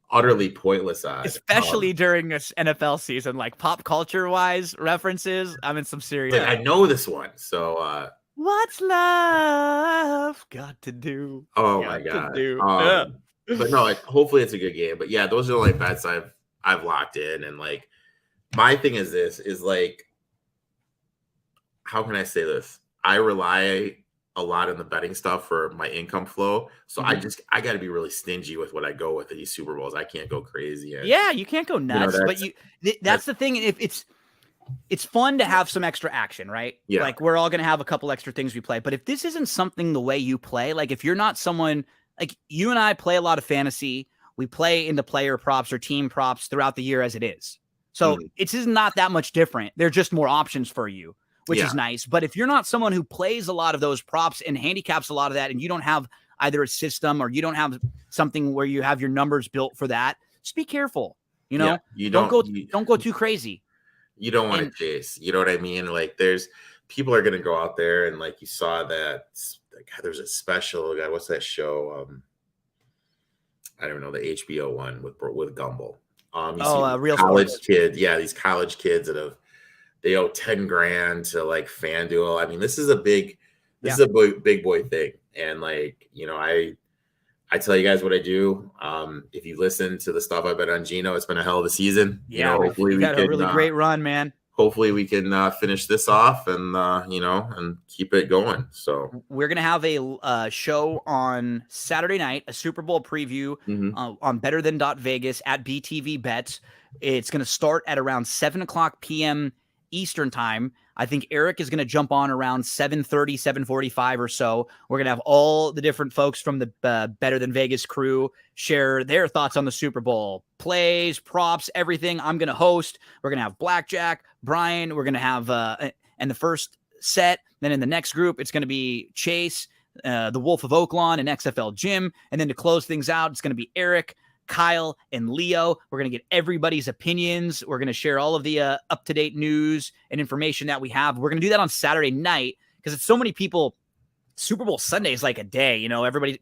Utterly pointless on. Especially during this NFL season, like pop culture wise references. I'm in some serious. I know this one. So what's love got to do? Oh my god. But no, hopefully it's a good game. But yeah, those are like bets I've locked in. And like my thing is like, how can I say this? I rely a lot on the betting stuff for my income flow. So I got to be really stingy with what I go with at these Super Bowls. I can't go crazy. Yeah, you can't go nuts. But that's the thing. If it's fun to have some extra action, right? Yeah. Like we're all going to have a couple extra things we play. But if this isn't something the way you play, like if you're not someone like you and I play a lot of fantasy, we play into player props or team props throughout the year as it is. So it's not that much different. They're just more options for you, which is nice. But if you're not someone who plays a lot of those props and handicaps a lot of that, and you don't have either a system or you don't have something where you have your numbers built for that, just be careful. You don't go too crazy. You don't want to chase. You know what I mean? Like people are going to go out there and like you saw that like, there's a special guy. What's that show? I don't know, the HBO one with Gumbel. Real college sports. Kids. Yeah, these college kids that they owe $10,000 to like FanDuel. I mean, this is a big boy thing. And like, I tell you guys what I do. If you listen to the stuff I've been on Gino, it's been a hell of a season. Yeah, hopefully we got a really great run, man. Hopefully we can finish this off and and keep it going. So we're gonna have a show on Saturday night, a Super Bowl preview on Better Than Vegas at BTV Bets. It's gonna start at around 7:00 p.m. Eastern time. I think Erik is going to jump on around 7:30, 7:45 or so. We're going to have all the different folks from the Better Than Vegas crew share their thoughts on the Super Bowl, plays, props, everything. I'm going to host. We're going to have Blackjack, Brian. We're going to have, and the first set, then in the next group, it's going to be Chase, the Wolf of Oaklawn, and XFL Jim. And then to close things out, it's going to be Erik, Kyle, and Leo. We're going to get everybody's opinions. We're going to share all of the up-to-date news and information that we have. We're going to do that on Saturday night because it's so many people. Super Bowl Sunday is like a day,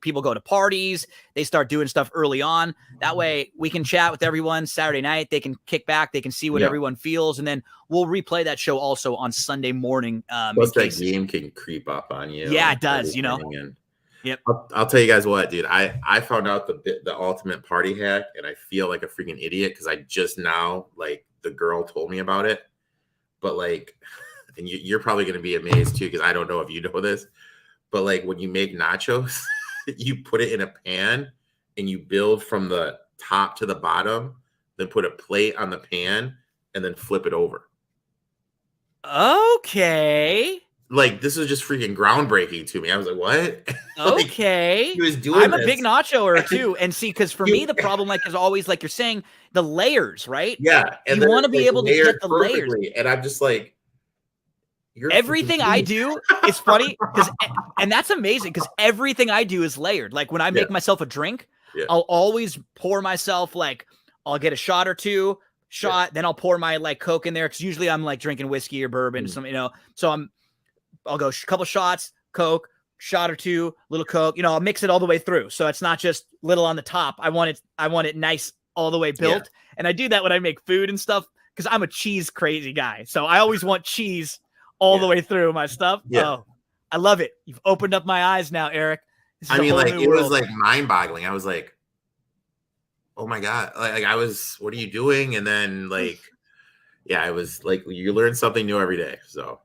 people go to parties, they start doing stuff early on. That way we can chat with everyone Saturday night. They can kick back. They can see what everyone feels. And then we'll replay that show also on Sunday morning. Plus that game can creep up on you. Yeah, it does, Yep. I'll tell you guys what, dude, I found out the ultimate party hack and I feel like a freaking idiot because I just now, like, the girl told me about it. But like, and you're probably going to be amazed too because I don't know if you know this. But like when you make nachos, you put it in a pan and you build from the top to the bottom, then put a plate on the pan and then flip it over. Okay. Like this is just freaking groundbreaking to me. I was like, what? Okay. Like, he was doing I'm a big nachoer too. And see, because for me, the problem is always like you're saying, the layers, right? Yeah. And you want to be able to get the layers. And I'm just like, everything I do is funny and that's amazing because everything I do is layered. Like when I make myself a drink, I'll always pour myself, like I'll get a shot or two, then I'll pour my like Coke in there because usually I'm like drinking whiskey or bourbon, so I'll go a couple shots, Coke, shot or two, little Coke, I'll mix it all the way through. So it's not just little on the top. I want it nice all the way built. And I do that when I make food and stuff because I'm a cheese crazy guy. So I always want cheese all the way through my stuff. Yeah. Oh, I love it. You've opened up my eyes now, Erik. I mean, like it was like mind boggling. I was like, oh my God. Like I was, what are you doing? And then like, I was like, you learn something new every day. So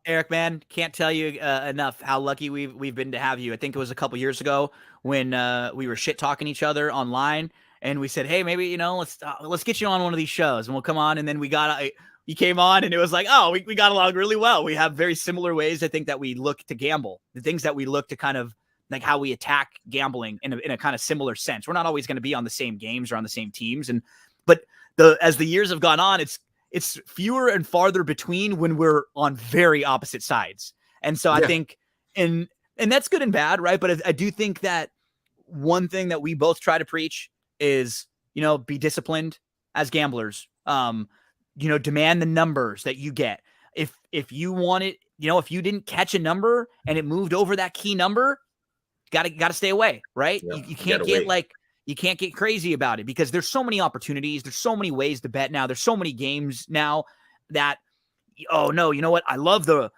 Erik, man, can't tell you enough how lucky we've been to have you. I think it was a couple years ago when we were shit talking each other online and we said, hey, maybe, let's get you on one of these shows and we'll come on. And then you came on and it was like, oh, we got along really well. We have very similar ways, I think, that we look to gamble, the things that we look to kind of like how we attack gambling in a kind of similar sense. We're not always going to be on the same games or on the same teams. But as the years have gone on, it's fewer and farther between when we're on very opposite sides. And so I think, and that's good and bad, right? But I do think that one thing that we both try to preach is, be disciplined as gamblers. Demand the numbers that you get. If you want it, if you didn't catch a number and it moved over that key number, got to stay away, right? Yeah, you can't get you can't get crazy about it because there's so many opportunities. There's so many ways to bet now. There's so many games now that, oh no, you know what? I love the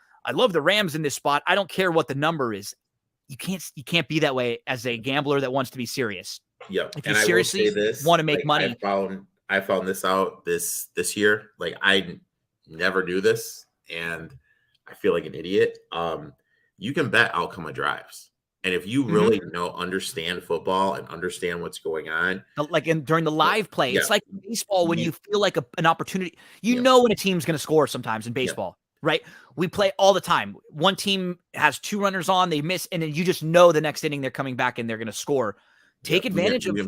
Rams in this spot. I don't care what the number is. You can't be that way as a gambler that wants to be serious. Yep. If you seriously want to make money. I found this out this year. Like I never do this and I feel like an idiot. You can bet outcome of drives. And if you really understand football and understand what's going on, like during the live play, it's like baseball when you feel like an opportunity, know when a team's going to score sometimes in baseball, right? We play all the time. One team has 2 runners on, they miss, and then you just know the next inning they're coming back and they're going to score. Take advantage of,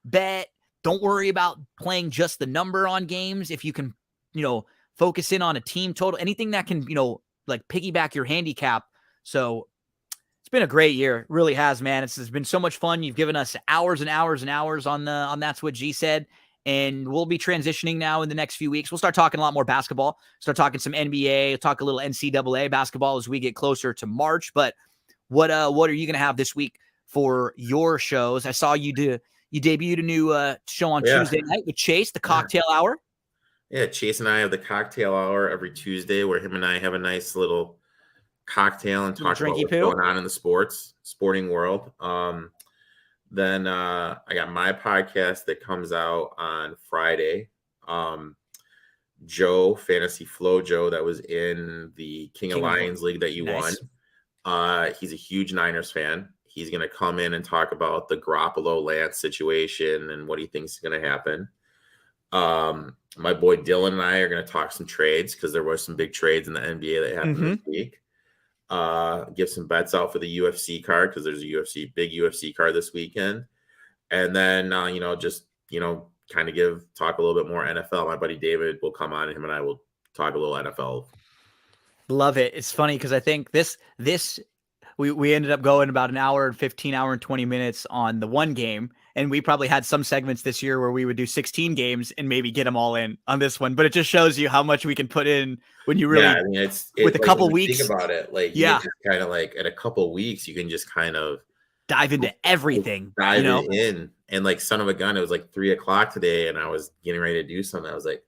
bet. Don't worry about playing just the number on games. If you can, focus in on a team total, anything that can, like piggyback your handicap. So it's been a great year. It really has, man. It's been so much fun. You've given us hours and hours and hours on That's What G Said. And we'll be transitioning now in the next few weeks. We'll start talking a lot more basketball, start talking some NBA, talk a little NCAA basketball as we get closer to March. But what are you going to have this week for your shows? I saw you debuted a new show on Tuesday night with Chase, the Cocktail Hour. Yeah, Chase and I have the Cocktail Hour every Tuesday where him and I have a nice little cocktail and talk about what's going on in the sporting world. Then I got my podcast that comes out on Friday. Joe, Fantasy Flow Joe, that was in the King of Lions League that you won. He's a huge Niners fan. He's going to come in and talk about the Garoppolo Lance situation and what he thinks is going to happen. My boy Dylan and I are going to talk some trades because there were some big trades in the NBA that happened this week. Give some bets out for the UFC card because there's a big UFC card this weekend. And then, kind of talk a little bit more NFL. My buddy David will come on and him and I will talk a little NFL. Love it. It's funny because I think we ended up going about an hour and 15 hour and 20 minutes on the one game. And we probably had some segments this year where we would do 16 games and maybe get them all in on this one. But it just shows you how much we can put in when you really, with a couple weeks. Think about it. Like, you just kind of like in a couple weeks, you can just kind of dive into everything. Dive in. And like, son of a gun, it was like 3 o'clock today and I was getting ready to do something. I was like,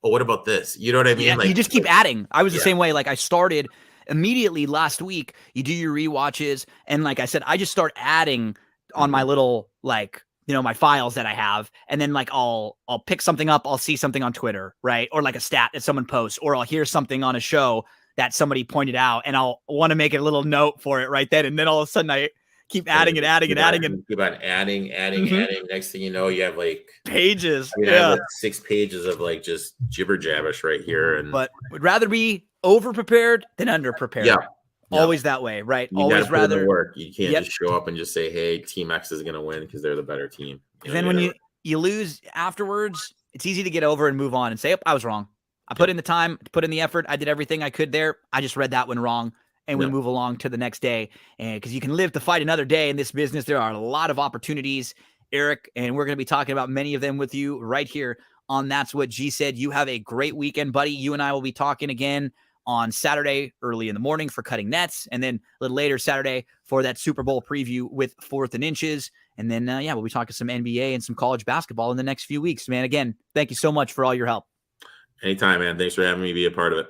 oh, what about this? You know what I mean? Yeah, like, you just keep adding. I was the same way. Like I started immediately last week. You do your rewatches. And like I said, I just start adding on my little, like, my files that I have. And then like, I'll pick something up. I'll see something on Twitter, right? Or like a stat that someone posts, or I'll hear something on a show that somebody pointed out and I'll want to make a little note for it right then. And then all of a sudden I keep adding and adding. Keep on adding. Next thing you know, you have like pages. I have like 6 pages of like just jibber jabbish right here. But would rather be over prepared than under prepared. Yeah. Always that way, right? You always rather work. You can't just show up and just say, "Hey, Team X is going to win" because they're the better team. Then when you lose afterwards, it's easy to get over and move on and say, "Oh, I was wrong. I put in the time, put in the effort. I did everything I could there. I just read that one wrong." And we move along to the next day. And because you can live to fight another day in this business, there are a lot of opportunities, Erik, and we're going to be talking about many of them with you right here on That's What G Said. You have a great weekend, buddy. You and I will be talking again on Saturday early in the morning for Cutting Nets, and then a little later Saturday for that Super Bowl preview with 4th and Inches. And then, we'll be talking some NBA and some college basketball in the next few weeks, man. Again, thank you so much for all your help. Anytime, man. Thanks for having me be a part of it.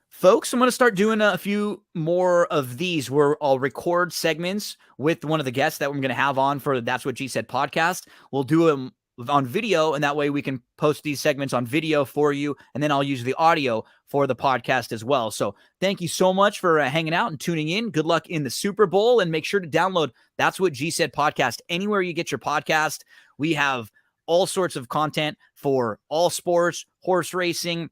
Folks, I'm going to start doing a few more of these where I'll record segments with one of the guests that we're going to have on for That's What G Said podcast. We'll do them on video, and that way we can post these segments on video for you, and then I'll use the audio for the podcast as well. So thank you so much for hanging out and tuning in. Good luck in the Super Bowl, and make sure to download That's What G Said podcast anywhere you get your podcast. We have all sorts of content for all sports, horse racing.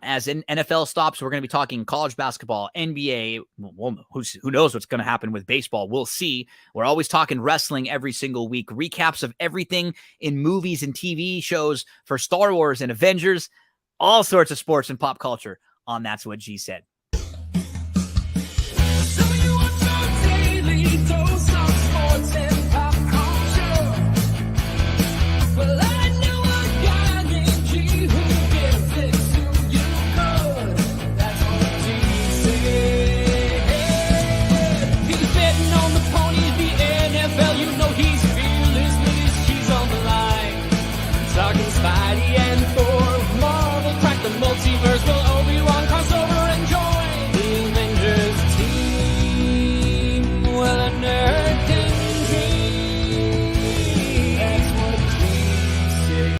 As in NFL stops, we're going to be talking college basketball, NBA. Who knows what's going to happen with baseball? We'll see. We're always talking wrestling every single week. Recaps of everything in movies and TV shows for Star Wars and Avengers. All sorts of sports and pop culture on That's What G Said.